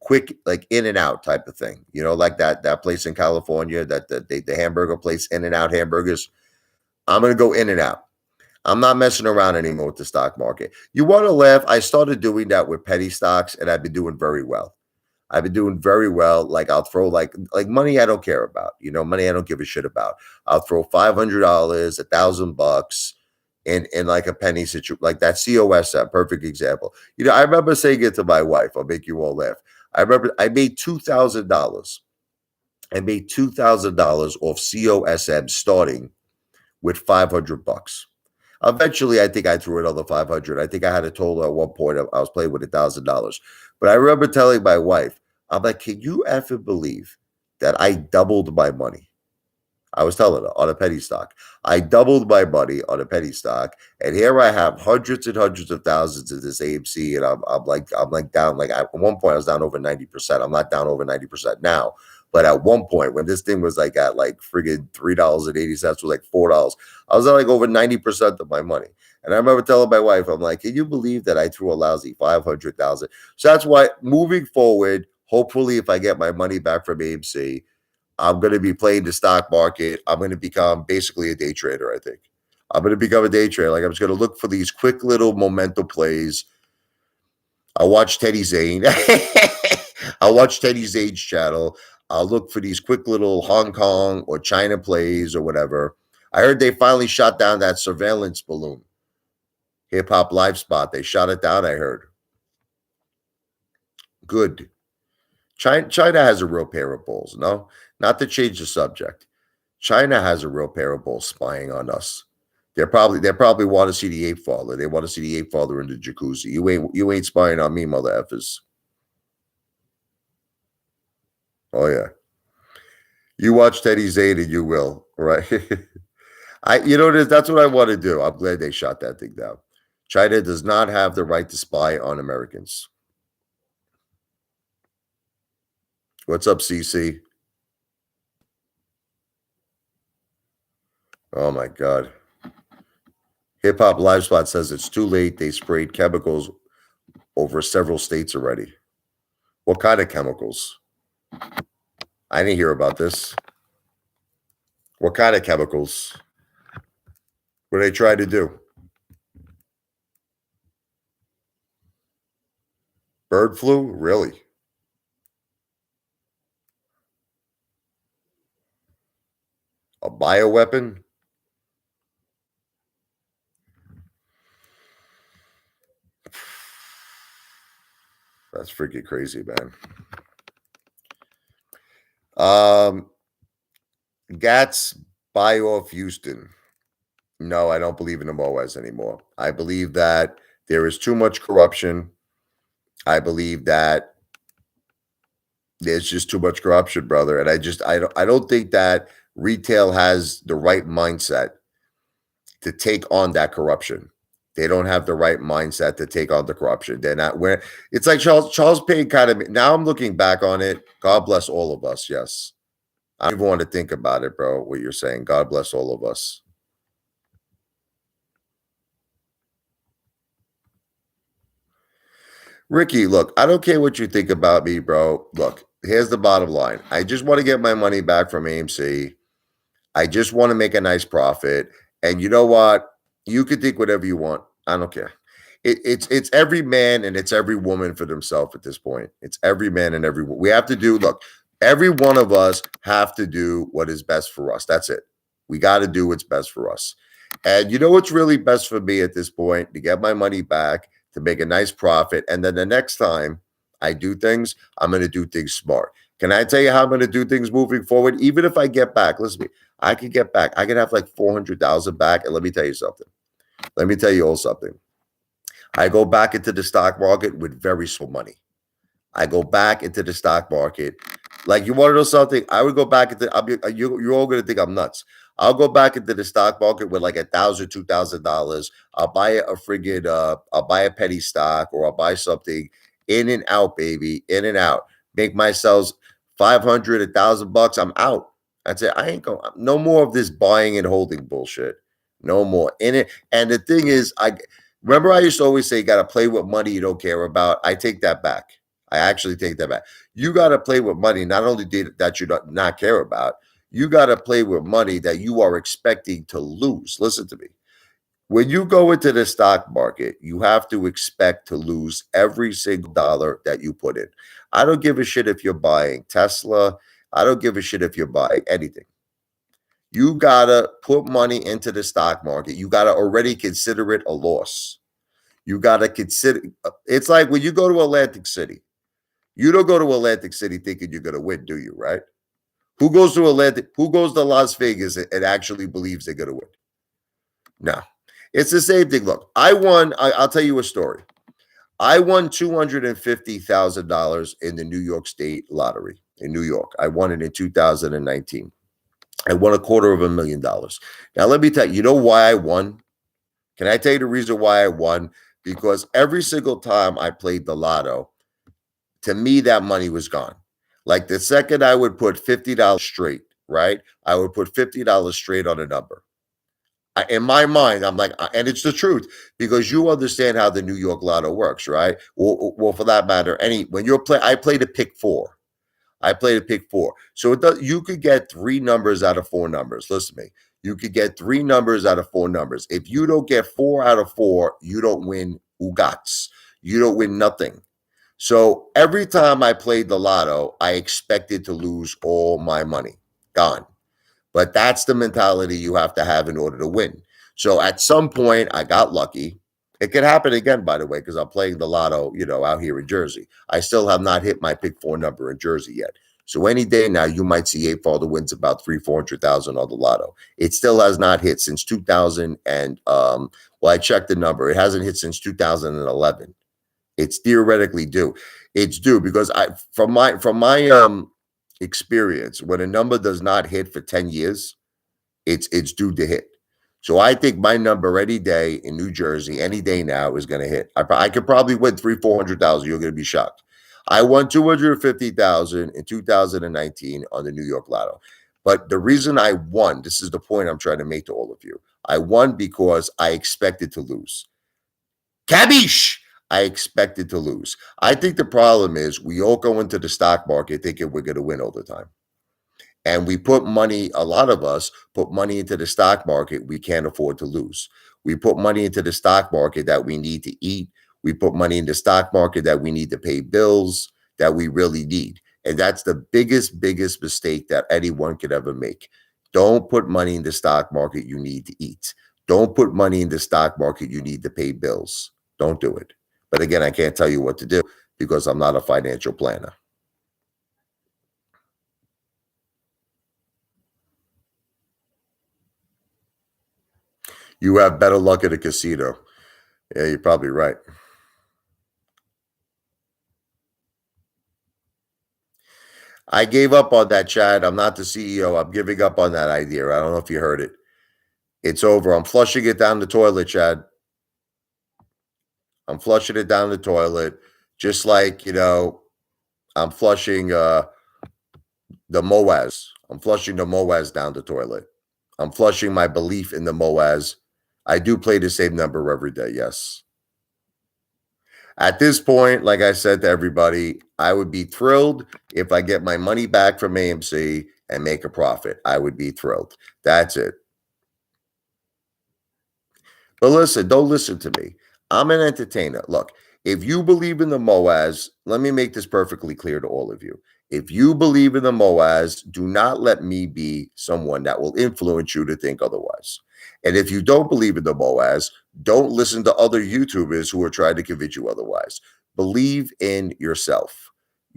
A: quick, like in and out type of thing. Like that place in California, that the hamburger place, In and Out hamburgers. I'm gonna go in and out. I'm not messing around anymore with the stock market. You want to laugh? I started doing that with penny stocks, and I've been doing very well. I've been doing very well. Like I'll throw like money I don't care about. Money I don't give a shit about. I'll throw $500, $1,000 in like a penny situation, like that COSM, perfect example. I remember saying it to my wife. I'll make you all laugh. I remember I made $2,000. I made $2,000 off COSM starting with $500. Eventually, I think I threw another 500. I think I had a total at one point I was playing with $1,000. But I remember telling my wife, I'm like, can you ever believe that I doubled my money? I was telling her on a penny stock. I doubled my money on a penny stock, and here I have hundreds and hundreds of thousands of this AMC, and I'm like down. Like at one point, I was down over 90%. I'm not down over 90% now, but at one point when this thing was like at like friggin' $3.80 was like $4, I was at like over 90% of my money. And I remember telling my wife, I'm like, can you believe that I threw a lousy 500,000? So that's why moving forward, hopefully, if I get my money back from AMC, I'm going to be playing the stock market. I'm going to become basically a day trader, I think. I'm going to become a day trader. Like I'm just going to look for these quick little momentum plays. I'll watch Teddy Zane. I'll watch Teddy Zane's channel. I'll look for these quick little Hong Kong or China plays or whatever. I heard they finally shot down that surveillance balloon. Hip Hop Live Spot. They shot it down, I heard. Good. China has a real pair of balls. No, not to change the subject. China has a real pair of balls spying on us. They probably want to see the Apefather. They want to see the Apefather in the jacuzzi. You ain't spying on me, mother effers. Oh yeah. You watch Teddy Zane and you will, right? That's what I want to do. I'm glad they shot that thing down. China does not have the right to spy on Americans. What's up, CC? Oh my God. Hip Hop Live Spot says it's too late. They sprayed chemicals over several states already. What kind of chemicals? I didn't hear about this. What kind of chemicals? What are they trying to do? Bird flu? Really? A bioweapon? That's freaking crazy, man. Gats buy off Houston. No, I don't believe in the MOAs anymore. I believe that there is too much corruption. I believe that there's just too much corruption, brother. And I don't think that retail has the right mindset to take on that corruption. They don't have the right mindset to take on the corruption. They're not where it's like Charles Payne kind of. Now I'm looking back on it. God bless all of us. Yes. I don't even want to think about it, bro. What you're saying. God bless all of us. Ricky, look, I don't care what you think about me, bro. Look, here's the bottom line. I just want to get my money back from AMC. I just want to make a nice profit. And you know what? You can think whatever you want. I don't care. It's every man and it's every woman for themselves at this point. It's every man and every we have to do. Look, every one of us have to do what is best for us. That's it. We got to do what's best for us. And you know what's really best for me at this point? To get my money back, to make a nice profit. And then the next time I do things, I'm going to do things smart. Can I tell you how I'm going to do things moving forward? Even if I get back, listen to me, I could get back. I could have like 400,000 back. And let me tell you something. Let me tell you all something. I go back into the stock market with very small money. I go back into the stock market. Like, you want to know something? I would go back into. You're all gonna think I'm nuts. I'll go back into the stock market with like $1,000, $2,000. I'll buy a friggin'. I'll buy a penny stock, or I'll buy something in and out, baby, in and out. Make myself 500, $1,000. I'm out. That's it. I ain't going. No more of this buying and holding bullshit. No more in it. And the thing is, I remember I used to always say, you got to play with money you don't care about. I take that back. I actually take that back. You got to play with money not only that you don't not care about, you got to play with money that you are expecting to lose. Listen to me. When you go into the stock market, you have to expect to lose every single dollar that you put in. I don't give a shit if you're buying Tesla. I don't give a shit if you're buying anything. You gotta put money into the stock market. You gotta already consider it a loss. You gotta consider it's like when you go to Atlantic City. You don't go to Atlantic City thinking you're gonna win, do you? Right? Who goes to Las Vegas and actually believes they're gonna win? No. It's the same thing. Look, I'll tell you a story. I won $250,000 in the New York State lottery in New York. I won it in 2019. I won $250,000. Now, let me tell you, you know why I won? Can I tell you the reason why I won? Because every single time I played the lotto, to me, that money was gone. Like the second I would put $50 straight, right? I would put $50 straight on a number. In my mind, I'm like, and it's the truth because you understand how the New York Lotto works, right? Well, for that matter, when you're I played a pick four. I played a pick four. So you could get three numbers out of four numbers. Listen to me. You could get three numbers out of four numbers. If you don't get four out of four, you don't win ugats. You don't win nothing. So every time I played the lotto, I expected to lose all my money. Gone. But that's the mentality you have to have in order to win. So at some point, I got lucky. It could happen again, by the way, because I'm playing the lotto, out here in Jersey. I still have not hit my pick four number in Jersey yet. So any day now, you might see Apefather wins about 400,000 on the lotto. It still has not hit since 2000. And I checked the number. It hasn't hit since 2011. It's theoretically due. It's due because from my experience, when a number does not hit for 10 years, it's due to hit. So I think my number any day in New Jersey, any day now, is going to hit. I could probably win 400,000. You're going to be shocked. I won 250,000 in 2019 on the New York Lotto. But the reason I won, this is the point I'm trying to make to all of you. I won because I expected to lose. Cabiche! I expected to lose. I think the problem is we all go into the stock market thinking we're going to win all the time. And we put money, a lot of us put money into the stock market we can't afford to lose. We put money into the stock market that we need to eat. We put money in the stock market that we need to pay bills that we really need. And that's the biggest mistake that anyone could ever make. Don't put money in the stock market you need to eat. Don't put money in the stock market you need to pay bills. Don't do it. But again, I can't tell you what to do because I'm not a financial planner. You have better luck at a casino. Yeah, you're probably right. I gave up on that, Chad. I'm not the CEO. I'm giving up on that idea. I don't know if you heard it. It's over. I'm flushing it down the toilet, Chad. I'm flushing it down the toilet. Just like, I'm flushing the Moaz. I'm flushing the Moaz down the toilet. I'm flushing my belief in the Moaz. I do play the same number every day, yes. At this point, like I said to everybody, I would be thrilled if I get my money back from AMC and make a profit. I would be thrilled. That's it. But listen, don't listen to me. I'm an entertainer. Look, if you believe in the Moaz, let me make this perfectly clear to all of you. If you believe in the Moaz, do not let me be someone that will influence you to think otherwise. And if you don't believe in the Moaz, don't listen to other YouTubers who are trying to convince you otherwise. Believe in yourself.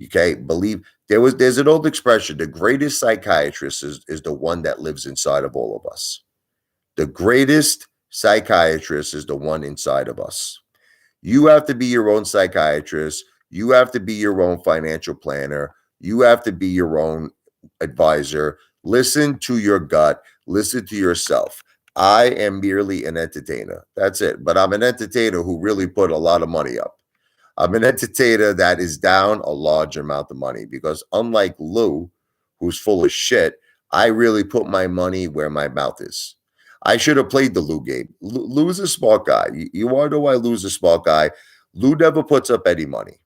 A: Okay? There's an old expression, the greatest psychiatrist is the one that lives inside of all of us. The greatest psychiatrist is the one inside of us. You have to be your own psychiatrist. You have to be your own financial planner. You have to be your own advisor. Listen to your gut. Listen to yourself. I am merely an entertainer. That's it. But I'm an entertainer who really put a lot of money up. I'm an entertainer that is down a large amount of money because unlike Lou, who's full of shit, I really put my money where my mouth is. I should have played the Lou game. Lou's a smart guy. You want to know why Lou's a smart guy? Lou never puts up any money.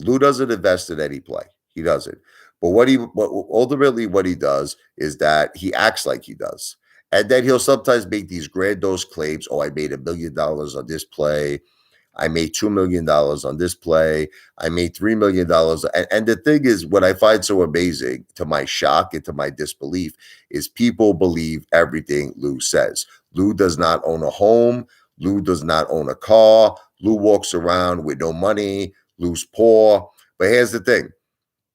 A: Lou doesn't invest in any play. He doesn't. But what he does is that he acts like he does. And then he'll sometimes make these grandiose claims. Oh, I made $1 million on this play. I made $2 million on this play. I made $3 million. And the thing is, what I find so amazing, to my shock and to my disbelief, is people believe everything Lou says. Lou does not own a home. Lou does not own a car. Lou walks around with no money. Lou's poor. But here's the thing: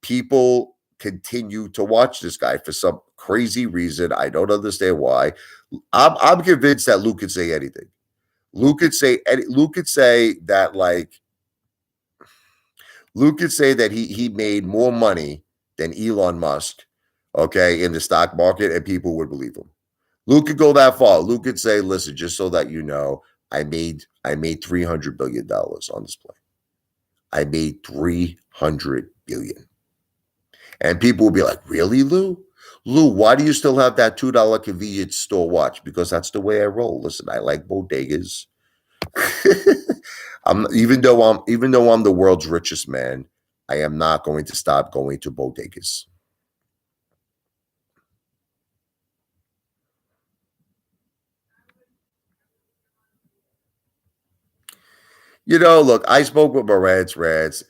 A: people continue to watch this guy for some crazy reason. I don't understand why. I'm convinced that Lou could say anything. Lou could say that Lou could say that he made more money than Elon Musk, okay, in the stock market, and people would believe him. Lou could go that far. Lou could say, "Listen, just so that you know, I made $300 billion on this play. I made 300 billion." And people will be like, "Really, Lou? Lou, why do you still have that $2 convenience store watch?" Because that's the way I roll. Listen, I like bodegas. Even though I'm the world's richest man, I am not going to stop going to bodegas. Look, I spoke with Morantz Rants.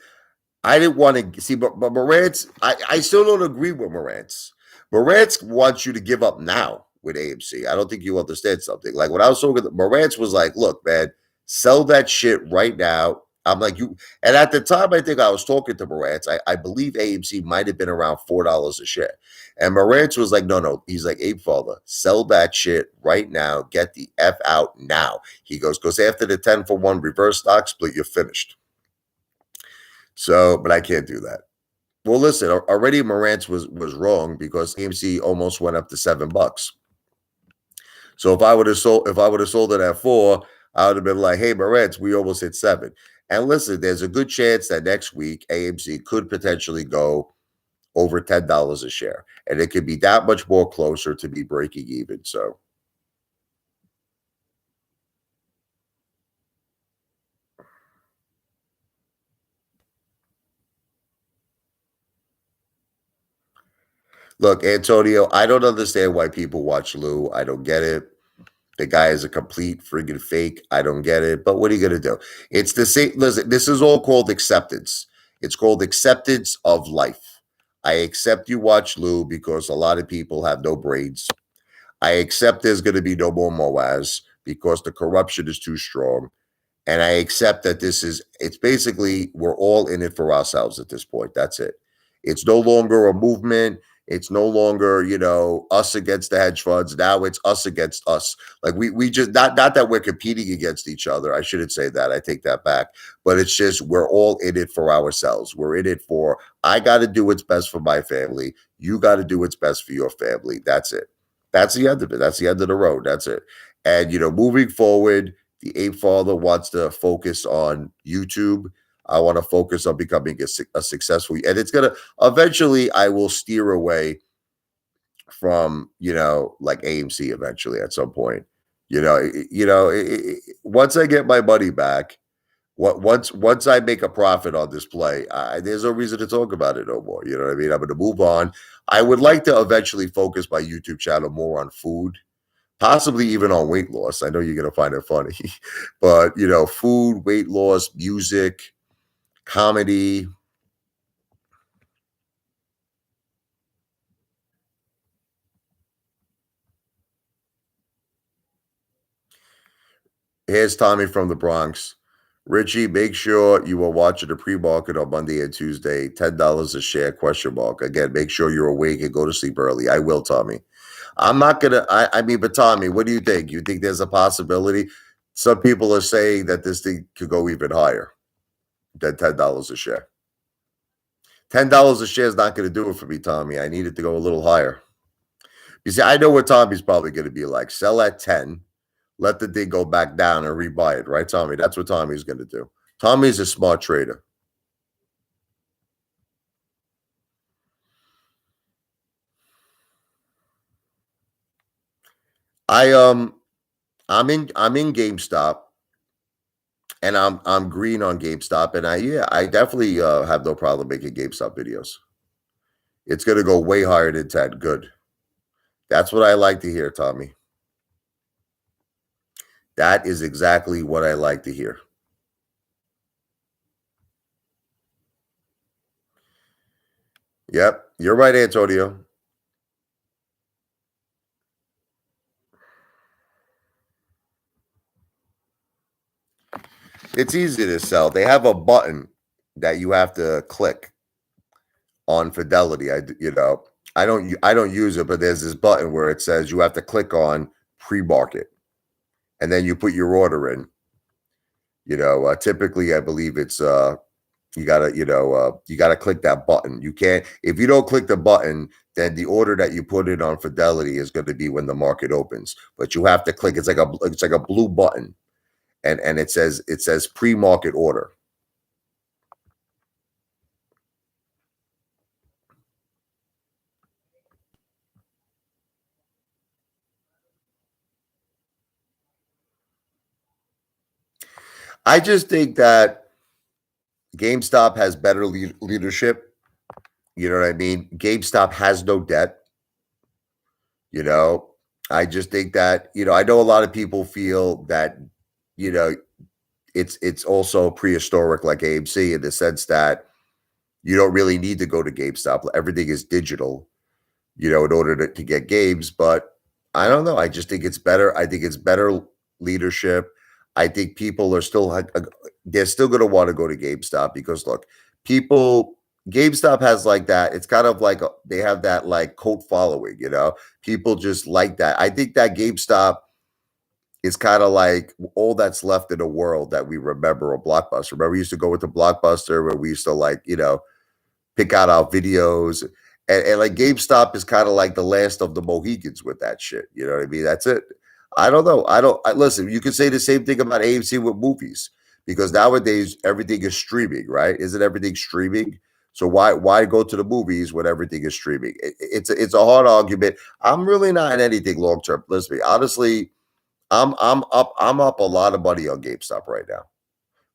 A: I didn't want to see, but Morantz, I still don't agree with Morantz. Morantz wants you to give up now with AMC. I don't think you understand something. Like when I was talking, Morantz was like, "Look, man, sell that shit right now." I'm like, you, and at the time, I think I was talking to Morantz. I believe AMC might have been around $4 a share. And Morantz was like, no, no. He's like, Apefather, sell that shit right now. Get the F out now. He goes, because after the 10-for-1 reverse stock split, you're finished. So, but I can't do that. Well, listen, already Morantz was wrong because AMC almost went up to $7. So if I would have sold it at 4, I would have been like, hey, Morantz, we almost hit 7. And listen, there's a good chance that next week AMC could potentially go over $10 a share. And it could be that much more closer to be breaking even. So look, Antonio, I don't understand why people watch Lou. I don't get it. The guy is a complete friggin' fake. I don't get it. But what are you gonna do? It's the same. Listen, this is all called acceptance. It's called acceptance of life. I accept you watch Lou because a lot of people have no brains. I accept there's gonna be no more Moaz because the corruption is too strong. And I accept that it's basically we're all in it for ourselves at this point. That's it. It's no longer a movement. It's no longer, us against the hedge funds. Now it's us against us. Like we just not that we're competing against each other. I shouldn't say that. I take that back. But it's just we're all in it for ourselves. We're in it for I got to do what's best for my family. You got to do what's best for your family. That's it. That's the end of it. That's the end of the road. That's it. And moving forward, the ape father wants to focus on YouTube. I want to focus on becoming a successful, and it's gonna eventually. I will steer away from like AMC eventually at some point. Once I get my money back, once I make a profit on this play, there's no reason to talk about it no more. You know what I mean? I'm going to move on. I would like to eventually focus my YouTube channel more on food, possibly even on weight loss. I know you're going to find it funny, but food, weight loss, music, comedy. Here's Tommy from the Bronx. Richie, make sure you are watching the pre-market on Monday and Tuesday. $10 a share, question mark. Again, make sure you're awake and go to sleep early. I will, Tommy. I'm not gonna I mean, but Tommy, what do you think? You think there's a possibility? Some people are saying that this thing could go even higher than $10 a share. $10 a share is not going to do it for me, Tommy. I need it to go a little higher. You see, I know what Tommy's probably going to be like. Sell at 10, let the thing go back down and rebuy it, right, Tommy? That's what Tommy's going to do. Tommy's a smart trader. I I'm in GameStop. And I'm green on GameStop, and I definitely have no problem making GameStop videos. It's gonna go way higher than 10. Good. That's what I like to hear, Tommy. That is exactly what I like to hear. Yep, you're right, Antonio. It's easy to sell. They have a button that you have to click on Fidelity. I don't use it, but there's this button where it says you have to click on pre-market, and then you put your order in. Typically, I believe it's you gotta click that button. You can't if you don't click the button, then the order that you put in on Fidelity is going to be when the market opens. But you have to click. It's like a blue button, and it says pre-market order. I just think that GameStop has better leadership. You know what I mean? GameStop has no debt. You know, I just think that I know a lot of people feel that you know it's also prehistoric like AMC in the sense that you don't really need to go to GameStop. Everything is digital, in order to get games. But I don't know. I just think it's better. I think it's better leadership. I think people are still they're still going to want to go to GameStop because look, people GameStop has like that. It's kind of like they have that like cult following. People just like that. I think that GameStop is kind of like all that's left in the world that we remember a Blockbuster. Remember, we used to go with the Blockbuster where we used to like pick out our videos. And like GameStop is kind of like the last of the Mohegans with that shit. You know what I mean? That's it. I don't know. Listen, you could say the same thing about AMC with movies because nowadays everything is streaming, right? Isn't everything streaming? So why go to the movies when everything is streaming? It's a hard argument. I'm really not in anything long term. Listen, honestly, I'm up a lot of money on GameStop right now.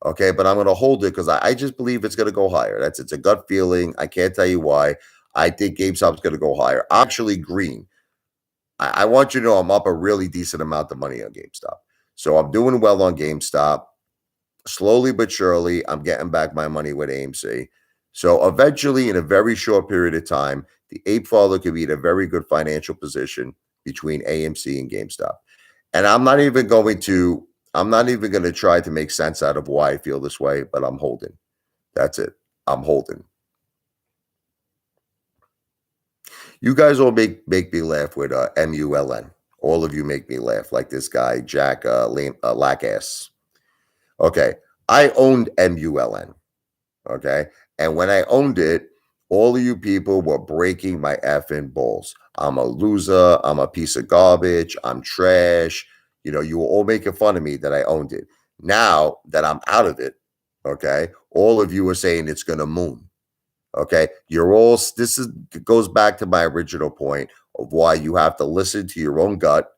A: Okay, but I'm going to hold it because I just believe it's going to go higher. It's a gut feeling. I can't tell you why. I think GameStop's going to go higher. I'm actually green. I want you to know I'm up a really decent amount of money on GameStop. So I'm doing well on GameStop. Slowly but surely, I'm getting back my money with AMC. So eventually, in a very short period of time, the Apefather could be in a very good financial position between AMC and GameStop. And I'm not even going to try to make sense out of why I feel this way, but I'm holding. That's it. I'm holding. You guys all make me laugh with MULN. All of you make me laugh, like this guy Jack Lackass. Okay, I owned MULN. Okay, and when I owned it, all of you people were breaking my effing balls. I'm a loser. I'm a piece of garbage. I'm trash. You were all making fun of me that I owned it. Now that I'm out of it, okay, all of you are saying it's gonna moon. Okay. This goes back to my original point of why you have to listen to your own gut.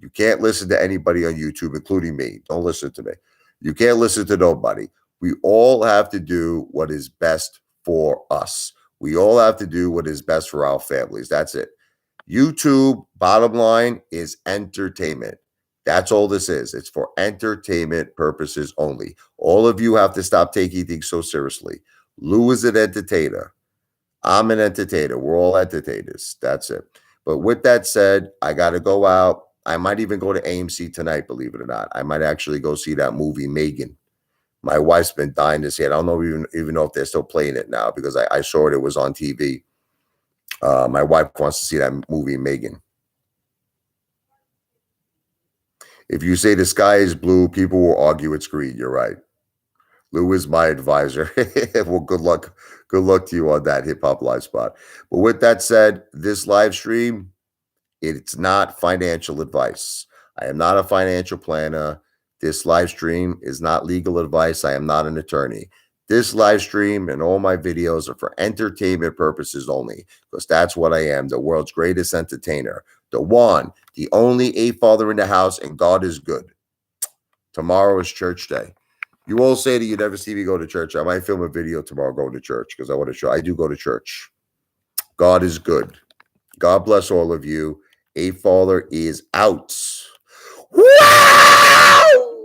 A: You can't listen to anybody on YouTube, including me. Don't listen to me. You can't listen to nobody. We all have to do what is best for us. We all have to do what is best for our families. That's it. YouTube, bottom line, is entertainment. That's all this is. It's for entertainment purposes only. All of you have to stop taking things so seriously. Lou is an entertainer. I'm an entertainer. We're all entertainers. That's it. But with that said, I got to go out. I might even go to AMC tonight, believe it or not. I might actually go see that movie, Megan. My wife's been dying to see it. I don't know even know if they're still playing it now because I saw it was on TV. My wife wants to see that movie, Megan. If you say the sky is blue, people will argue it's green. You're right. Lou is my advisor. Well, good luck. Good luck to you on that hip hop live spot. But with that said, this live stream, it's not financial advice. I am not a financial planner. This live stream is not legal advice. I am not an attorney. This live stream and all my videos are for entertainment purposes only, because that's what I am, the world's greatest entertainer. The one, the only Apefather in the house, and God is good. Tomorrow is church day. You all say that you never see me go to church. I might film a video tomorrow going to church because I want to show. I do go to church. God is good. God bless all of you. Apefather is out. Wow!